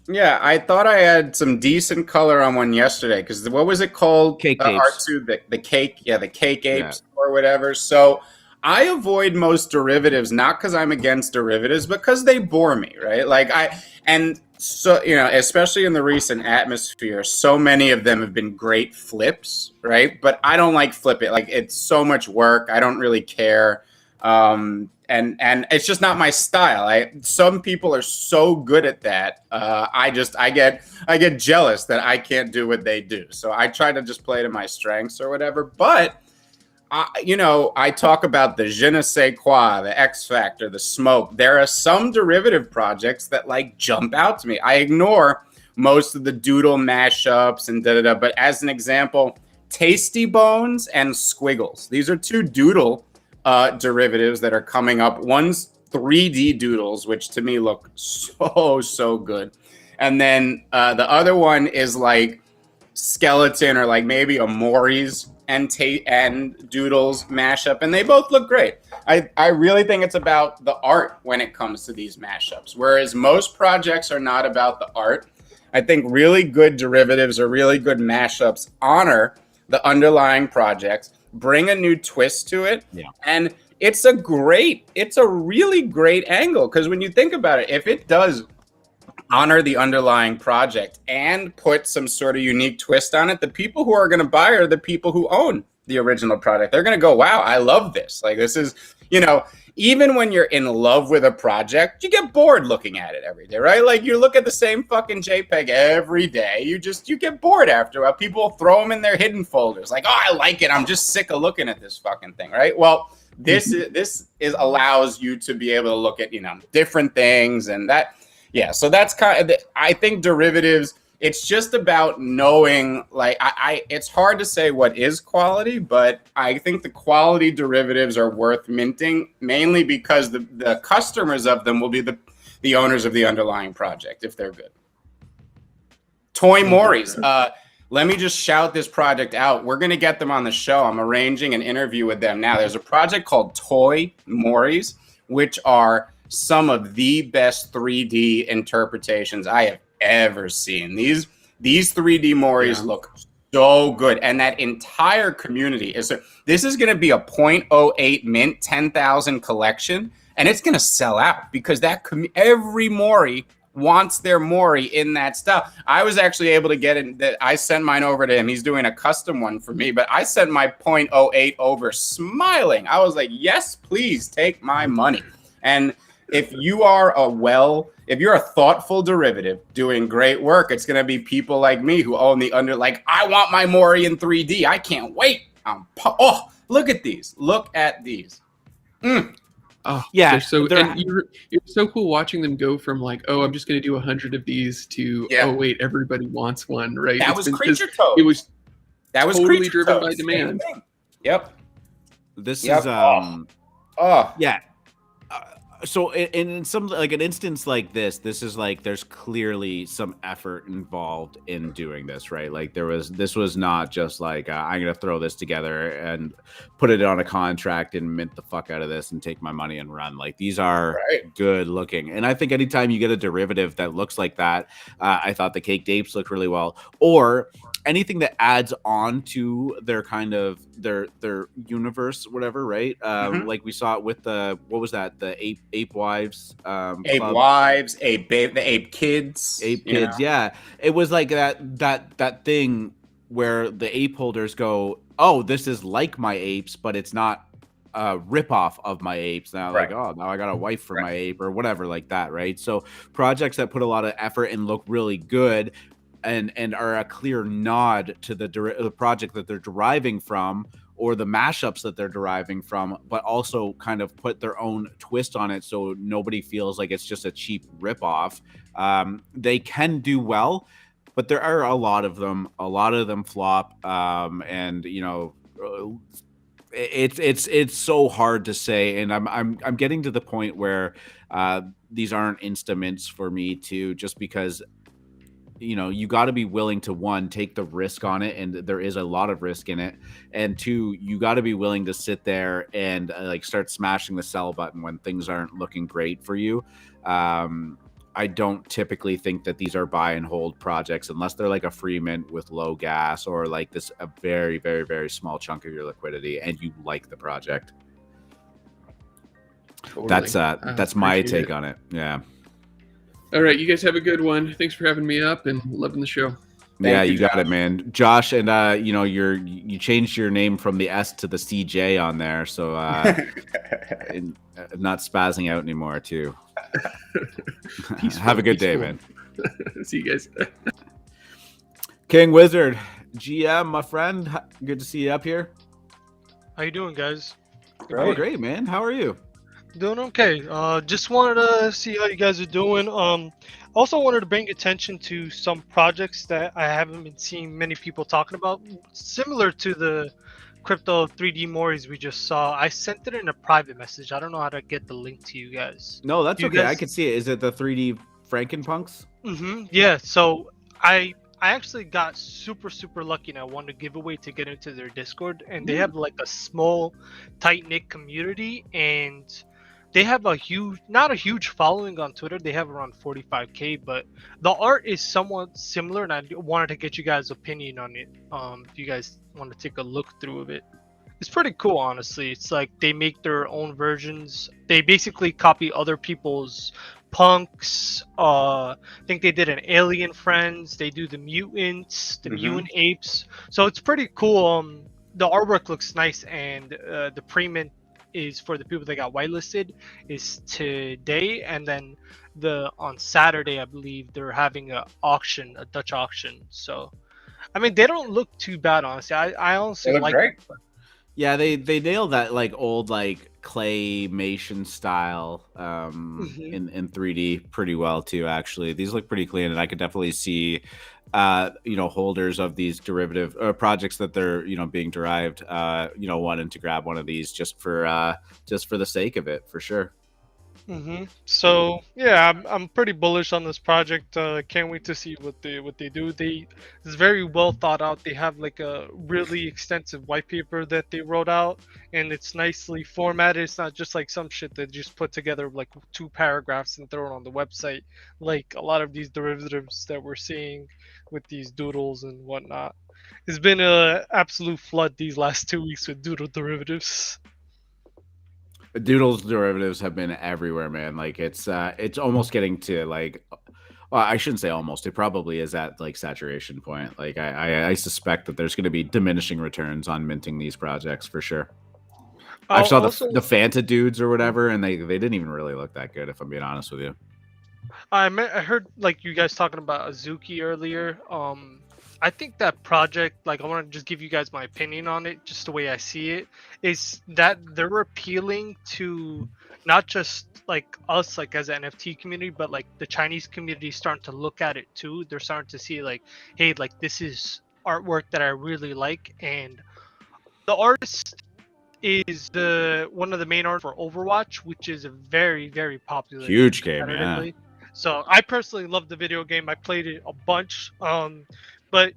Yeah, I thought I had some decent color on one yesterday, because what was it called? Cake apes. R2, the cake, the cake apes or whatever. So I avoid most derivatives, not because I'm against derivatives, but because they bore me, right? So, especially in the recent atmosphere, so many of them have been great flips, right? But I don't like flip it. Like, it's so much work. I don't really care. And it's just not my style. Some people are so good at that. I get jealous that I can't do what they do. So I try to just play to my strengths or whatever. But I talk about the je ne sais quoi, the X Factor, the smoke. There are some derivative projects that like jump out to me. I ignore most of the doodle mashups and da-da-da. But as an example, Tasty Bones and Squiggles. These are 2 doodle derivatives that are coming up. One's 3D doodles, which to me look so good. And then the other one is like skeleton or like maybe a Maury's and doodles mashup, and they both look great. I really think it's about the art when it comes to these mashups, whereas most projects are not about the art. I think really good derivatives or really good mashups honor the underlying projects, bring a new twist to it, and it's a really great angle, because when you think about it, if it does honor the underlying project and put some sort of unique twist on it, the people who are going to buy are the people who own the original product. They're going to go, wow, I love this. Like, this is, even when you're in love with a project, you get bored looking at it every day, right? Like, you look at the same fucking JPEG every day. You get bored after a while. People throw them in their hidden folders. Like, oh, I like it. I'm just sick of looking at this fucking thing, right? Well, this allows you to be able to look at, different things, and that. Yeah, so that's kind of, I think derivatives, it's just about knowing, like, it's hard to say what is quality, but I think the quality derivatives are worth minting, mainly because the customers of them will be the owners of the underlying project, if they're good. Toy Maury's, let me just shout this project out. We're going to get them on the show. I'm arranging an interview with them now. There's a project called Toy Maury's, which are some of the best 3D interpretations I have ever seen. These 3D Maury's look so good, and that entire community this is going to be a 0.08 mint 10,000 collection, and it's going to sell out because every Maury wants their Maury in that style. I was actually able to get it. That I sent mine over to him. He's doing a custom one for me, but I sent my 0.08 over smiling. I was like, yes, please take my money. And if you are if you're a thoughtful derivative doing great work, it's going to be people like me who own I want my Maury in 3D. I can't wait. Look at these. Look at these. Oh, yeah. You're so cool watching them go from like, oh, I'm just going to do 100 of these to, oh, wait, everybody wants one, right? That was Creature Toad. That was totally driven by demand. Yep. This is, yeah. So in some like an instance like this is like there's clearly some effort involved in doing this, right? Like this was not just like I'm gonna throw this together and put it on a contract and mint the fuck out of this and take my money and run. Like these are good looking, and I think anytime you get a derivative that looks like that, I thought the cake apes look really well, or anything that adds on to their kind of their universe, whatever, right? Like we saw it with the ape Ape Wives, Ape Club. Wives, the Ape Kids. Ape Kids, yeah. It was like that thing where the ape holders go, oh, this is like my apes, but it's not a ripoff of my apes. Now, Right. like, oh, now I got a wife for my ape or whatever like that, right? So projects that put a lot of effort and look really good and are a clear nod to the project that they're deriving from, or the mashups that they're deriving from, but also kind of put their own twist on it so nobody feels like it's just a cheap ripoff. They can do well, but there are a lot of them. A lot of them flop, and you know, it's so hard to say. And I'm getting to the point where these aren't Instamints for me too, just because, you know, you got to be willing to, one, take the risk on it, and there is a lot of risk in it, and two, you got to be willing to sit there and like start smashing the sell button when things aren't looking great for you. I don't typically think that these are buy and hold projects unless they're like a free mint with low gas, or like this a very, very, very small chunk of your liquidity and you like the project. Totally. That's my take on it. Yeah. All right, you guys have a good one. Thanks for having me up and loving the show. Thank you, you got it, man. Josh, and you know, you changed your name from the S to the CJ on there, so not spazzing out anymore too. Have a good day, man. See you guys. King Wizard, GM, my friend, good to see you up here. How you doing, guys? Oh, great, man. How are you? Doing okay. Just wanted to see how you guys are doing. Also wanted to bring attention to some projects that I haven't been seeing many people talking about, similar to the crypto 3D Moris we just saw. I sent it in a private message. I don't know how to get the link to you guys. No, that's You okay. I guys- can see it. Is it the 3D Frankenpunks? Yeah. So I actually got super lucky, and I won a giveaway to get into their Discord, and they have like a small, tight-knit community, and they have not a huge following on Twitter. They have around 45K, but the art is somewhat similar, and I wanted to get you guys' opinion on it. If you guys want to take a look through of it, it's pretty cool, honestly. It's like they make their own versions. They basically copy other people's punks. I think they did an Alien Friends. They do the mutants, the mutant apes. So it's pretty cool. The artwork looks nice, and the pre-mint is for the people that got whitelisted is today, and then on Saturday I believe they're having a Dutch auction. So I mean, they don't look too bad, honestly. I honestly like great. Yeah, they nailed that like old like claymation style in 3D pretty well too. Actually, these look pretty clean, and I could definitely see holders of these derivative projects that they're being derived wanting to grab one of these just for the sake of it, for sure. So yeah, I'm pretty bullish on this project. Can't wait to see what they do. It's very well thought out. They have like a really extensive white paper that they wrote out, and it's nicely formatted. It's not just like some shit that just put together like 2 paragraphs and throw it on the website, like a lot of these derivatives that we're seeing with these doodles and whatnot. It's been a absolute flood these last 2 weeks with doodle derivatives. Doodles derivatives have been everywhere, man. Like it's almost getting to like, well, I shouldn't say almost. It probably is at like saturation point. Like I suspect that there's going to be diminishing returns on minting these projects for sure. I saw the Fanta dudes or whatever, and they didn't even really look that good, if I'm being honest with you. I heard like you guys talking about Azuki earlier. I think that project, like I want to just give you guys my opinion on it, just the way I see it, is that they're appealing to not just like us, like as an NFT community, but like the Chinese community starting to look at it too. They're starting to see like, hey, like this is artwork that I really like, and the artist is one of the main art for Overwatch, which is a very, very popular huge game. Yeah. So I personally love the video game. I played it a bunch. But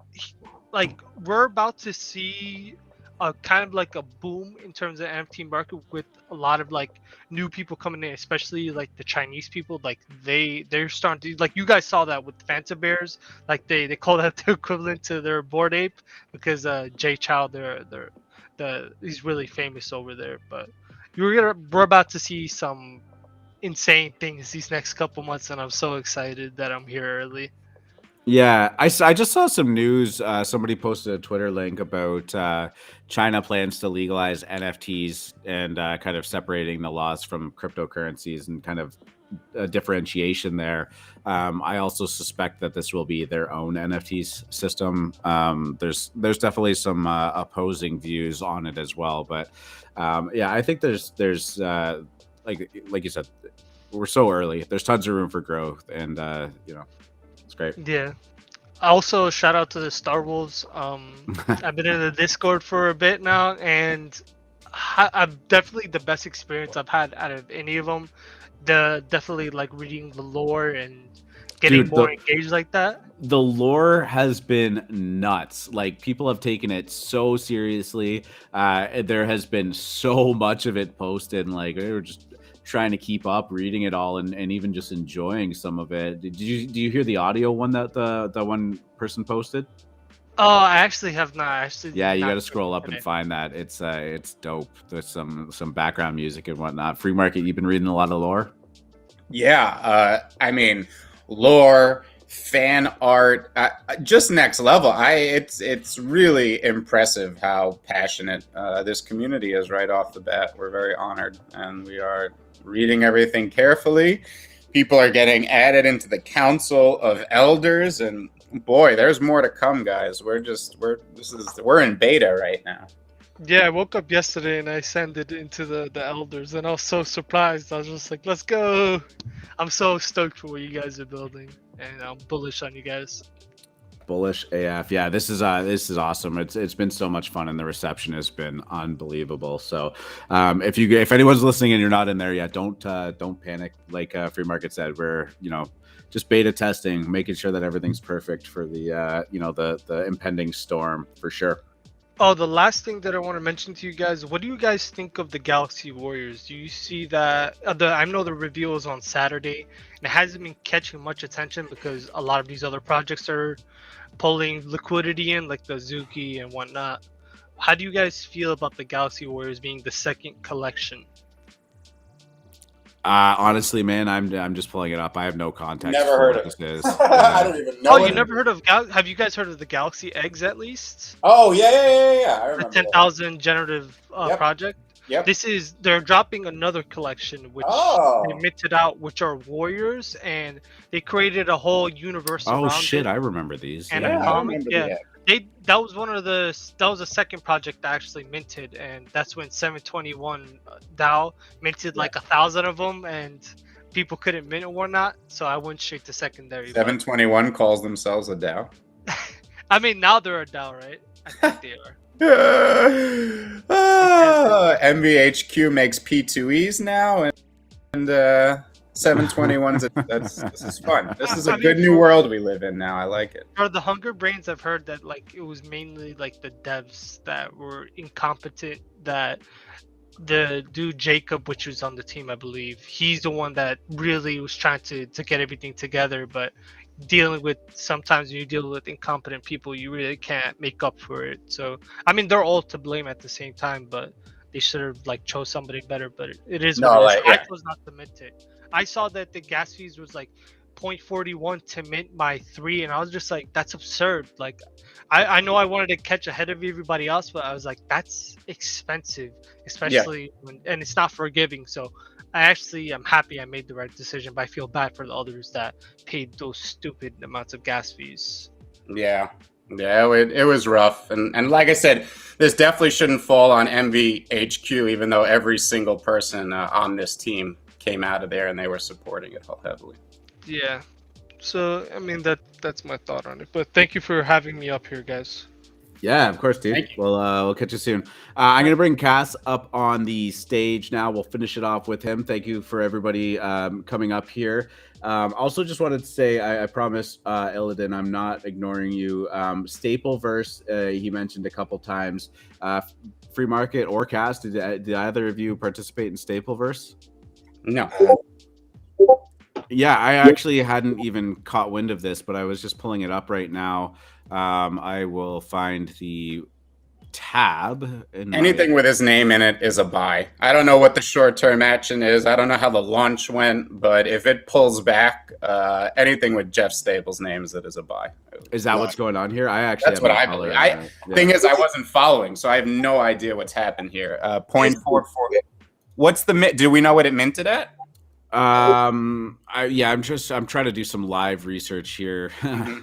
like we're about to see a kind of like a boom in terms of NFT market with a lot of like new people coming in, especially like the Chinese people. Like they're starting to, like you guys saw that with Fanta Bears. Like they call that the equivalent to their Bored Ape, because Jay Chow, he's really famous over there. But we're about to see some insane things these next couple months, and I'm so excited that I'm here early. Yeah, I just saw some news. Somebody posted a Twitter link about China plans to legalize NFTs and kind of separating the laws from cryptocurrencies and kind of a differentiation there. I also suspect that this will be their own NFTs system. There's definitely some opposing views on it as well, but yeah, I think there's like you said, we're so early. There's tons of room for growth, and it's great. Yeah. Also, shout out to the Star Wolves. I've been in the Discord for a bit now, and I'm definitely the best experience I've had out of any of them. Definitely like reading the lore and getting more engaged like that. The lore has been nuts. Like, people have taken it so seriously. There has been so much of it posted, and like they were just trying to keep up, reading it all, and even just enjoying some of it. Do you hear the audio one that the one person posted? Oh, I actually have not. Yeah, you got to scroll up and find that. It's dope. There's some background music and whatnot. Free market. You've been reading a lot of lore. Yeah, I mean, lore, fan art, just next level. It's really impressive how passionate this community is right off the bat. We're very honored, and we are reading everything carefully. People are getting added into the Council of Elders, and boy, there's more to come, guys. We're in beta right now. Yeah, I woke up yesterday and I sent it into the elders, and I was so surprised. I was just like, let's go. I'm so stoked for what you guys are building, and I'm bullish on you guys. Bullish AF. Yeah, this is awesome. It's been so much fun, and the reception has been unbelievable. So if anyone's listening and you're not in there yet, don't panic. Like Free Market said, we're just beta testing, making sure that everything's perfect for the the impending storm for sure. Oh, the last thing that I want to mention to you guys, what do you guys think of the Galaxy Warriors? Do you see that? I know the reveal is on Saturday, and it hasn't been catching much attention because a lot of these other projects are pulling liquidity in, like the Azuki and whatnot. How do you guys feel about the Galaxy Warriors being the second collection? Honestly, man, I'm just pulling it up. I have no context. Never heard of this it. Is. I don't even know. Oh, you never heard of have you guys heard of the Galaxy Eggs at least? Oh yeah. I remember the 10,000 generative project. Yep. They're dropping another collection which they minted out, which are warriors, and they created a whole universe. Oh around shit, it. I remember these. And a comic, that was the second project that actually minted, and that's when 721 DAO minted like 1,000 of them, and people couldn't mint or whatnot. So I went straight to secondary. 721 calls themselves a DAO. I mean, now they're a DAO, right? I think they are. MVHQ makes P2Es now, and 721's this is fun. This is a good new world we live in now. I like it. For the Hunger Brains, I've heard that like it was mainly like the devs that were incompetent. That the dude Jacob, which was on the team, I believe, he's the one that really was trying to get everything together. But sometimes when you deal with incompetent people, you really can't make up for it. So I mean, they're all to blame at the same time, but they should have like chose somebody better. But it is what it is. I chose not to mint it. I saw that the gas fees was like 0.41 to mint my 3, and I was just like, that's absurd. Like, I know I wanted to catch ahead of everybody else, but I was like, that's expensive, especially and it's not forgiving. So I'm happy I made the right decision, but I feel bad for the others that paid those stupid amounts of gas fees. Yeah, it was rough, and like I said, this definitely shouldn't fall on MVHQ, even though every single person on this team came out of there and they were supporting it heavily. Yeah, so I mean that's my thought on it. But thank you for having me up here, guys. Yeah, of course, dude. We'll catch you soon. I'm going to bring Cass up on the stage now. We'll finish it off with him. Thank you for everybody coming up here. Also, just wanted to say, I promise, Illidan, I'm not ignoring you. Stapleverse, he mentioned a couple times. Free Market or Cass, did either of you participate in Stapleverse? No. Yeah, I actually hadn't even caught wind of this, but I was just pulling it up right now. I will find the tab. Anything with his name in it is a buy. I don't know what the short-term action is. I don't know how the launch went, but if it pulls back, anything with Jeff Staples' names, it is a buy. Is that what's going on here? I actually that's what I believe. Thing is, I wasn't following, so I have no idea what's happened here. 0.44. What's the do we know what it minted at? I'm trying to do some live research here. I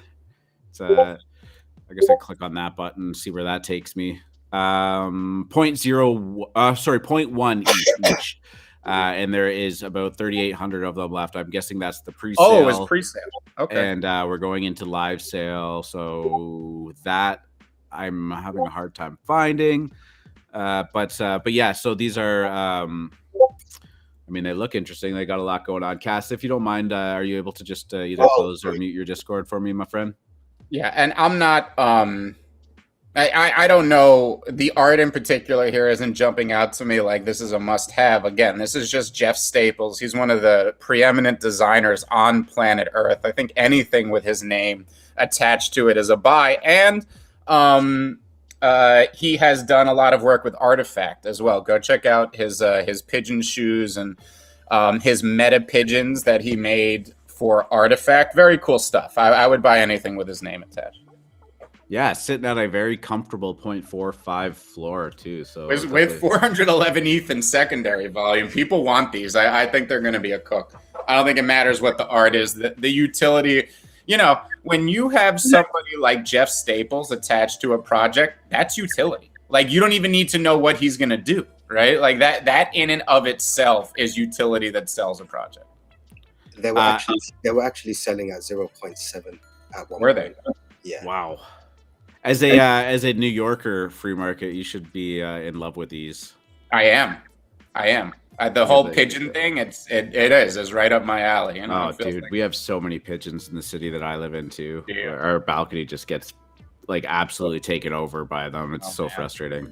guess I click on that button, see where that takes me. 0.1 each. And there is about 3,800 of them left. I'm guessing that's the pre-sale. Oh, it's pre-sale. Okay. And we're going into live sale, so that I'm having a hard time finding. But yeah, so these are. I mean, they look interesting. They got a lot going on. Cass, if you don't mind, are you able to just either close or mute your Discord for me, my friend? Yeah, and I'm not. I don't know. The art in particular here isn't jumping out to me like this is a must-have. Again, this is just Jeff Staples. He's one of the preeminent designers on planet Earth. I think anything with his name attached to it is a buy. And he has done a lot of work with Artifact as well. Go check out his pigeon shoes and his meta pigeons that he made for Artifact. Very cool stuff. I would buy anything with his name attached. Yeah, sitting at a very comfortable 0.45 floor too. So with 411 ETH in secondary volume, people want these. I think they're going to be a cook. I don't think it matters what the art is. The utility, when you have somebody like Jeff Staples attached to a project, that's utility. Like you don't even need to know what he's going to do, right? Like that in and of itself is utility that sells a project. They were actually selling at 0.7 at one Were point. they? Yeah. Wow. As a New Yorker free market, you should be in love with these. I am. The whole pigeon thing, it is right up my alley. Oh, dude, we have so many pigeons in the city that I live in too. Yeah. Our balcony just gets like absolutely taken over by them. It's so frustrating.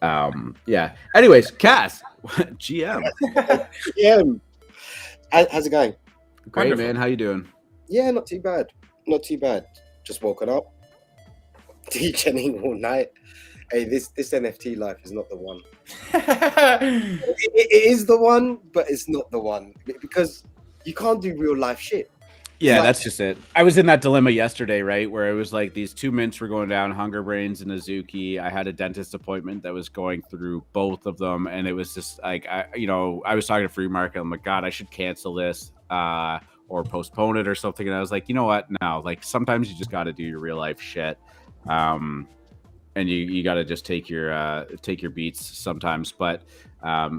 Yeah. Anyways, Cass, GM. Yeah. How's it going? Great, Wonderful. man. How you doing? Yeah, not too bad. Not too bad. Just woken up. DJing all night. Hey, this NFT life is not the one. it is the one, but it's not the one because you can't do real life shit. Yeah, that's just it. I was in that dilemma yesterday, right, where it was like these two mints were going down, Hunger Brainz and Azuki. I had a dentist appointment that was going through both of them, and it was just like, I was talking to Free Market. I'm like, God, I should cancel this or postpone it or something. And I was like, you know what? No, like sometimes you just got to do your real life shit. And you got to just take your beats sometimes. But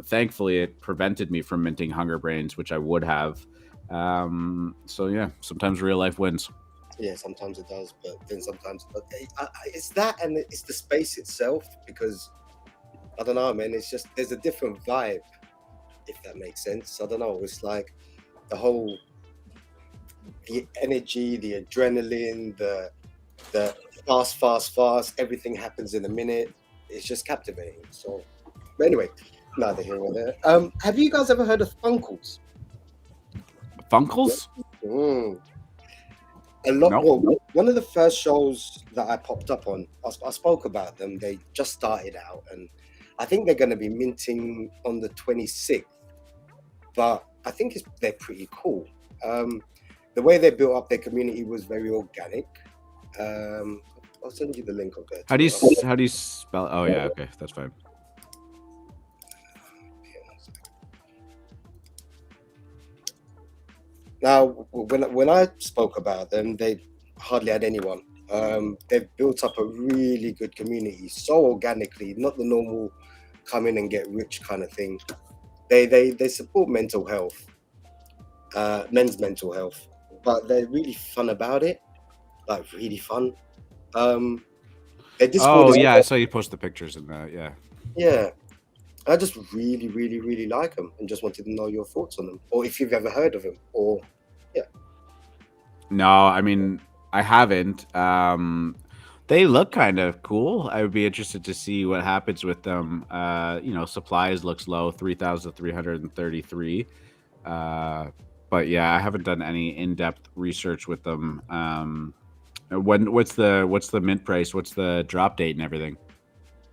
thankfully, it prevented me from minting Hunger Brainz, which I would have. So yeah, sometimes real life wins. Yeah, sometimes it does, but then sometimes it's that, and it's the space itself. Because I don't know, man. It's just there's a different vibe, if that makes sense. I don't know. It's like the whole the energy, the adrenaline, the fast, everything happens in a minute. It's just captivating. So, but anyway, neither here nor there. Have you guys ever heard of Funkles? Funkles? A lot. Nope. Well, one of the first shows that I popped up on, I spoke about them. They just started out, and I think they're going to be minting on the 26th. But I think they're pretty cool. The way they built up their community was very organic. I'll send you the link of that. How do you spell? Oh yeah, okay, that's fine. Now, when I spoke about them, they hardly had anyone. They've built up a really good community, so organically, not the normal come in and get rich kind of thing. They support mental health, men's mental health, but they're really fun about it. Like really fun. I saw you post the pictures in that. Yeah, I just really, really, really like them, and just wanted to know your thoughts on them, or if you've ever heard of them, or No, I mean I haven't. They look kind of cool. I would be interested to see what happens with them. Supplies looks low, 3,333. But yeah, I haven't done any in-depth research with them. What's the mint price? What's the drop date and everything?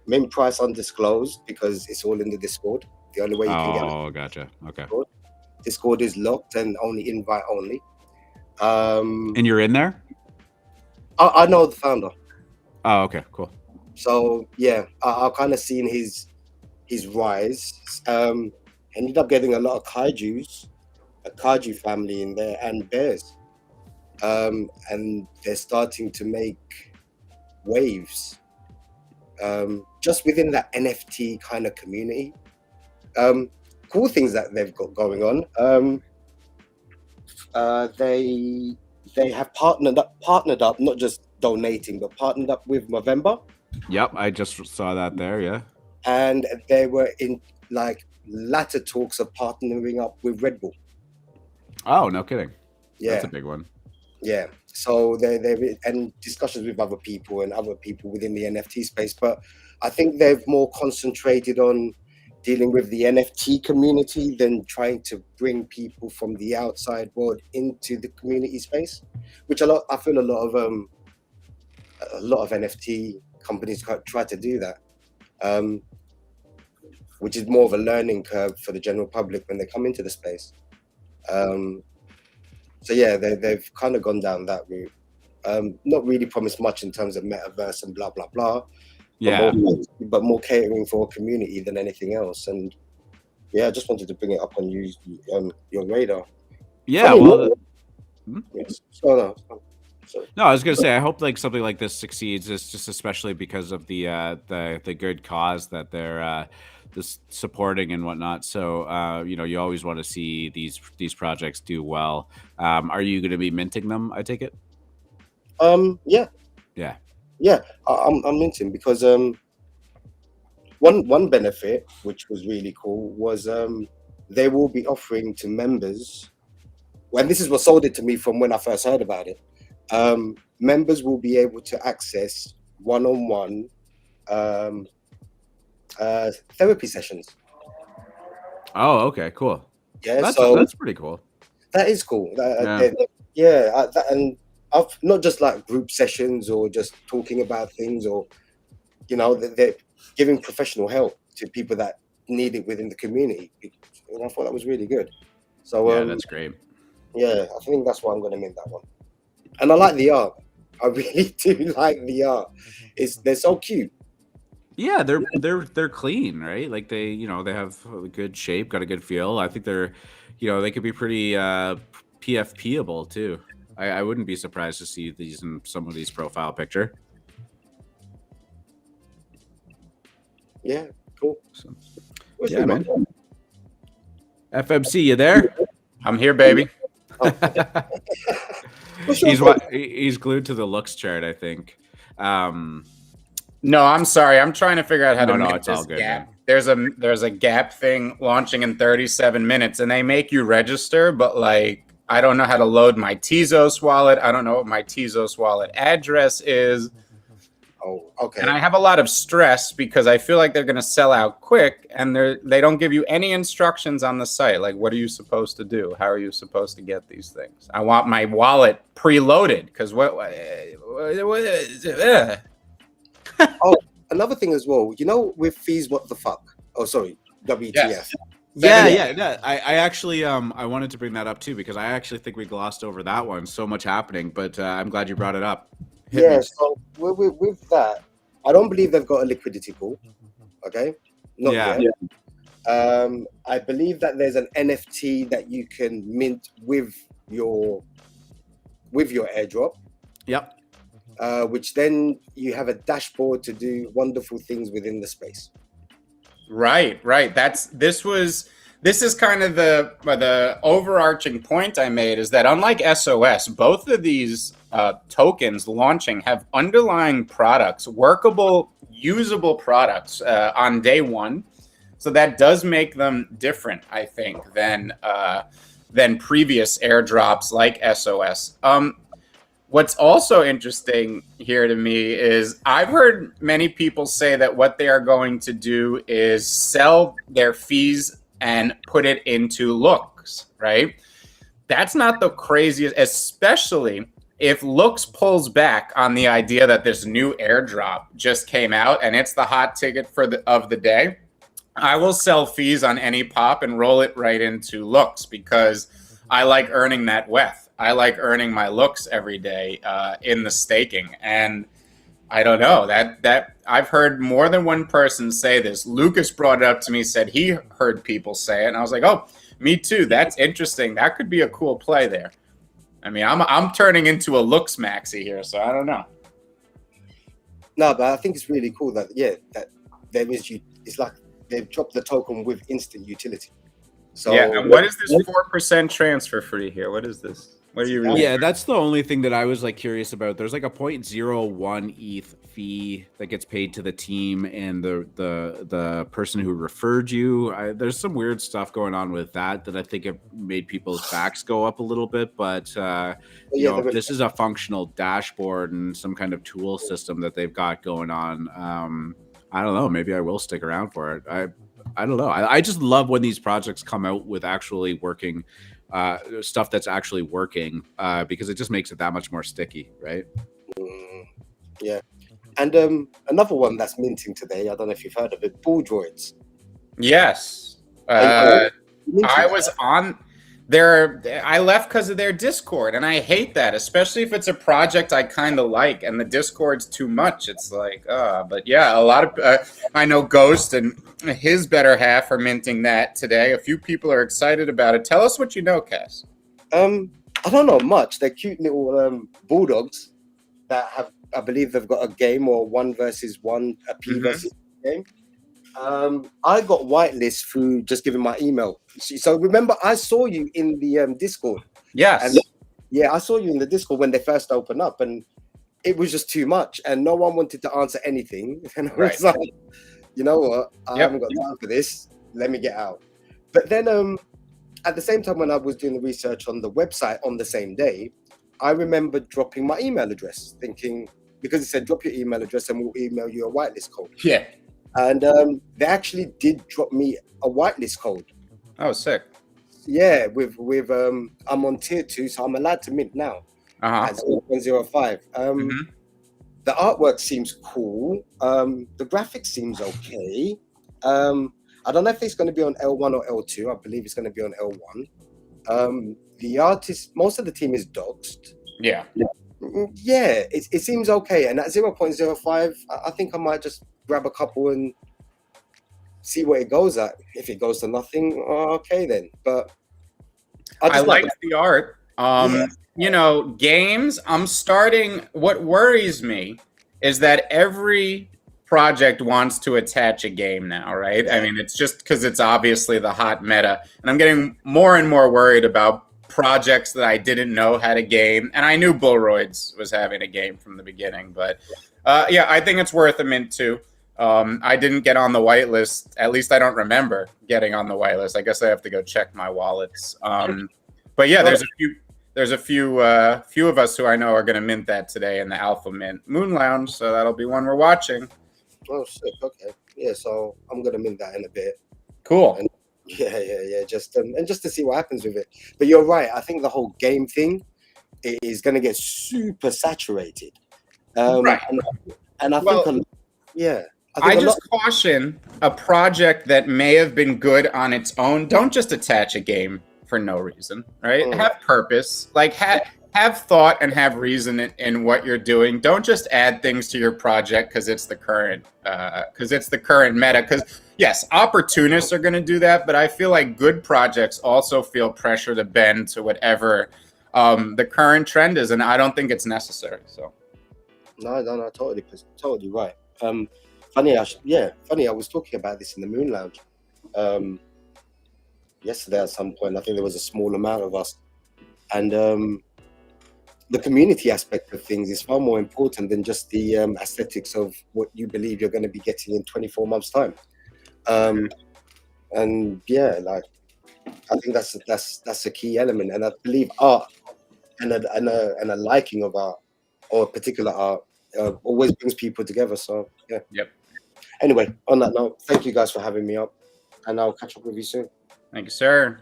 mint price undisclosed because it's all in the Discord. The only way you can get Oh, gotcha. Okay. Discord is locked and only invite only. And you're in there? I know the founder. Oh, okay, cool. So yeah, I've kind of seen his rise. Ended up getting a lot of kaijus, a kaiju family in there, and bears. And they're starting to make waves just within that NFT kind of community. Cool things that they've got going on. They have partnered up, not just donating, but partnered up with Movember. Yep, I just saw that there. Yeah, and they were in like latter talks of partnering up with Red Bull. Oh, no kidding. Yeah, that's a big one. Yeah, so they're and discussions with other people within the NFT space, but I think they've more concentrated on dealing with the NFT community than trying to bring people from the outside world into the community space, which I feel a lot of NFT companies try to do that, which is more of a learning curve for the general public when they come into the space. So yeah, they've kind of gone down that route. Not really promised much in terms of metaverse and blah blah blah. Yeah, but more catering for a community than anything else. And yeah, I just wanted to bring it up on your radar. Yeah, yes. No, I was gonna say I hope like something like this succeeds. It's just especially because of the good cause that they're supporting and whatnot. So you always want to see these projects do well. Are you going to be minting them? I take it. Yeah. I'm minting because one benefit which was really cool was they will be offering to members. Well, this is what sold it to me from when I first heard about it. Members will be able to access one-on-one therapy sessions. Oh, okay, cool. Yeah, that's pretty cool. That is cool. And I've not just like group sessions or just talking about things, or they're giving professional help to people that need it within the community. And I thought that was really good. So yeah, that's great. Yeah, I think that's why I'm going to mint that one. And I like the art. I really do like the art. They're so cute. Yeah, they're clean, right? Like they have a good shape, got a good feel. I think they're, they could be pretty PFP-able too. I wouldn't be surprised to see these in some of these profile picture. Yeah, cool. So, yeah, man. FMC, you there? I'm here, baby. He's glued to the looks chart, I think. No, I'm sorry. I'm trying to figure out how to make it's all good, GAP. Man. There's a GAP thing launching in 37 minutes, and they make you register, but like I don't know how to load my Tezos wallet. I don't know what my Tezos wallet address is. Oh, okay. And I have a lot of stress because I feel like they're going to sell out quick, and they don't give you any instructions on the site. Like, what are you supposed to do? How are you supposed to get these things? I want my wallet preloaded because Oh, another thing as well. With fees, what the fuck? Oh, sorry, WTF. Yes. Yeah. I actually I wanted to bring that up too because I actually think we glossed over that one. So much happening, but I'm glad you brought it up. So with that, I don't believe they've got a liquidity pool. Okay, not yet. I believe that there's an NFT that you can mint with your airdrop. Yep. Which then you have a dashboard to do wonderful things within the space. Right. This is kind of the overarching point I made, is that unlike SOS, both of these tokens launching have underlying products, workable, usable products on day one. So that does make them different, I think, than previous airdrops like SOS. What's also interesting here to me is I've heard many people say that what they are going to do is sell their fees and put it into Looks, right? That's not the craziest, especially if Looks pulls back on the idea that this new airdrop just came out and it's the hot ticket of the day, I will sell fees on any pop and roll it right into Looks, because I like earning that WETH. I like earning my Looks every day in the staking. And I don't know, that I've heard more than one person say this. Lucas brought it up to me, said he heard people say it, and I was like, oh, me too. That's interesting. That could be a cool play there. I mean, I'm turning into a Looks maxi here, so I don't know. No, but I think it's really cool that that there is it's like they've dropped the token with instant utility. So yeah, and what is this 4% transfer fee here? What is this? What are you reading? Yeah, that's the only thing that I was like curious about. There's like a 0.01 ETH fee that gets paid to the team and the person who referred you. There's some weird stuff going on with that I think it made people's backs go up a little bit. But you know, this is a functional dashboard and some kind of tool system that they've got going on. I don't know. Maybe I will stick around for it. I don't know. I just love when these projects come out with actually working stuff that's actually working, because it just makes it that much more sticky, right? Yeah. And another one that's minting today, I don't know if you've heard of it, Ball Droids. Yes. I was on there. I left because of their Discord, and I hate that, especially if it's a project I kind of like and the Discord's too much. It's like, but yeah, a lot of I know Ghost and his better half are minting that today. A few people are excited about it. Tell us what you know, Cass. I don't know much. They're cute little bulldogs that have, I believe they've got a game or 1 versus 1, a P versus game. I got whitelist through just giving my email. So remember, I saw you in the Discord. Yes. And, yeah, I saw you in the Discord when they first opened up, and it was just too much, and no one wanted to answer anything. And I was like, you know what? I haven't got time for this. Let me get out. But then at the same time, when I was doing the research on the website on the same day, I remember dropping my email address, thinking, because it said drop your email address and we'll email you a whitelist code. Yeah. And they actually did drop me a whitelist code. Oh, sick. Yeah, with I'm on tier 2, so I'm allowed to mint now at 0.05. The artwork seems cool. The graphics seems okay. I don't know if it's going to be on L1 or L2. I believe it's going to be on L1. The artist, most of the team is doxed. Yeah. Yeah, it seems okay. And at 0.05, I think I might just grab a couple and see what it goes at. If it goes to nothing, okay then. But I like the art. You know, games, what worries me is that every project wants to attach a game now, right? I mean, it's just because it's obviously the hot meta. And I'm getting more and more worried about projects that I didn't know had a game. And I knew Bullroids was having a game from the beginning. But yeah, I think it's worth a mint too. I didn't get on the whitelist. At least I don't remember getting on the whitelist. I guess I have to go check my wallets. But yeah, there's a few of us who I know are going to mint that today in the Alpha Mint Moon Lounge. So that'll be one we're watching. Oh, sick. Okay. Yeah, so I'm going to mint that in a bit. Cool. And yeah. Just and just to see what happens with it. But you're right. I think the whole game thing is going to get super saturated. Right. And I think, I just caution a project that may have been good on its own. Don't just attach a game for no reason, right? Have purpose, like have thought and have reason in what you're doing. Don't just add things to your project because it's the current meta. Because yes, opportunists are going to do that, but I feel like good projects also feel pressure to bend to whatever the current trend is, and I don't think it's necessary. So no, totally right. Funny, I was talking about this in the Moon Lounge yesterday at some point. I think there was a small amount of us, and the community aspect of things is far more important than just the aesthetics of what you believe you're going to be getting in 24 months' time. And yeah, like I think that's a key element, and I believe art and a liking of art or a particular art always brings people together. So yeah. Yep. Anyway, on that note, thank you guys for having me up, and I'll catch up with you soon. Thank you, sir.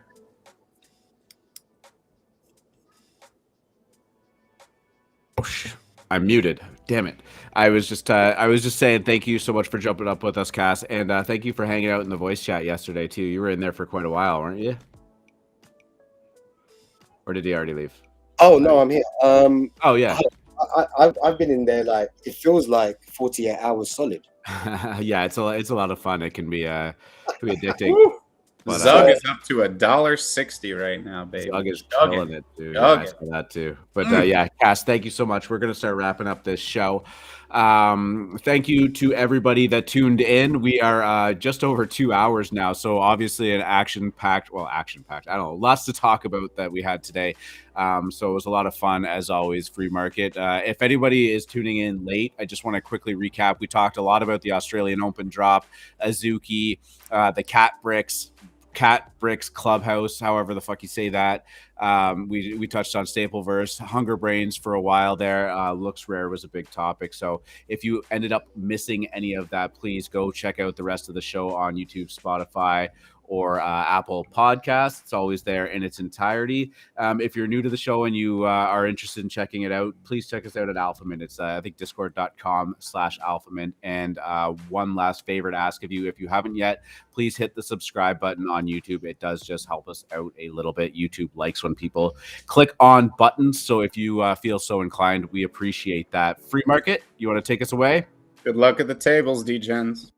I'm muted. Damn it. I was just saying thank you so much for jumping up with us, Cass, and thank you for hanging out in the voice chat yesterday too. You were in there for quite a while, weren't you? Or did he already leave? Oh no, I'm here. Oh yeah. I've been in there, like, it feels like 48 hours solid. Yeah, it's a lot of fun. It can be addicting. But, Zug is up to $1.60 right now, baby. Zug is killing it, dude. Yeah, I saw that too. But yeah, Cass, thank you so much. We're gonna start wrapping up this show. Thank you to everybody that tuned in. We are just over 2 hours now, so obviously an action-packed. I don't know, lots to talk about that we had today. So it was a lot of fun as always. Free market. If anybody is tuning in late, I just want to quickly recap. We talked a lot about the Australian Open drop, Azuki, the Cat Bricks Clubhouse, however the fuck you say that. We touched on Stapleverse, Hunger Brainz for a while there. LooksRare was a big topic. So if you ended up missing any of that, please go check out the rest of the show on YouTube, Spotify, or Apple Podcasts. It's always there in its entirety. If you're new to the show and you are interested in checking it out, please check us out at AlphaMint. It's I think discord.com/AlphaMint. And one last favor to ask of you, if you haven't yet, please hit the subscribe button on YouTube. It does just help us out a little bit. YouTube likes when people click on buttons. So if you feel so inclined, we appreciate that. Free market, you want to take us away? Good luck at the tables, D-Gens.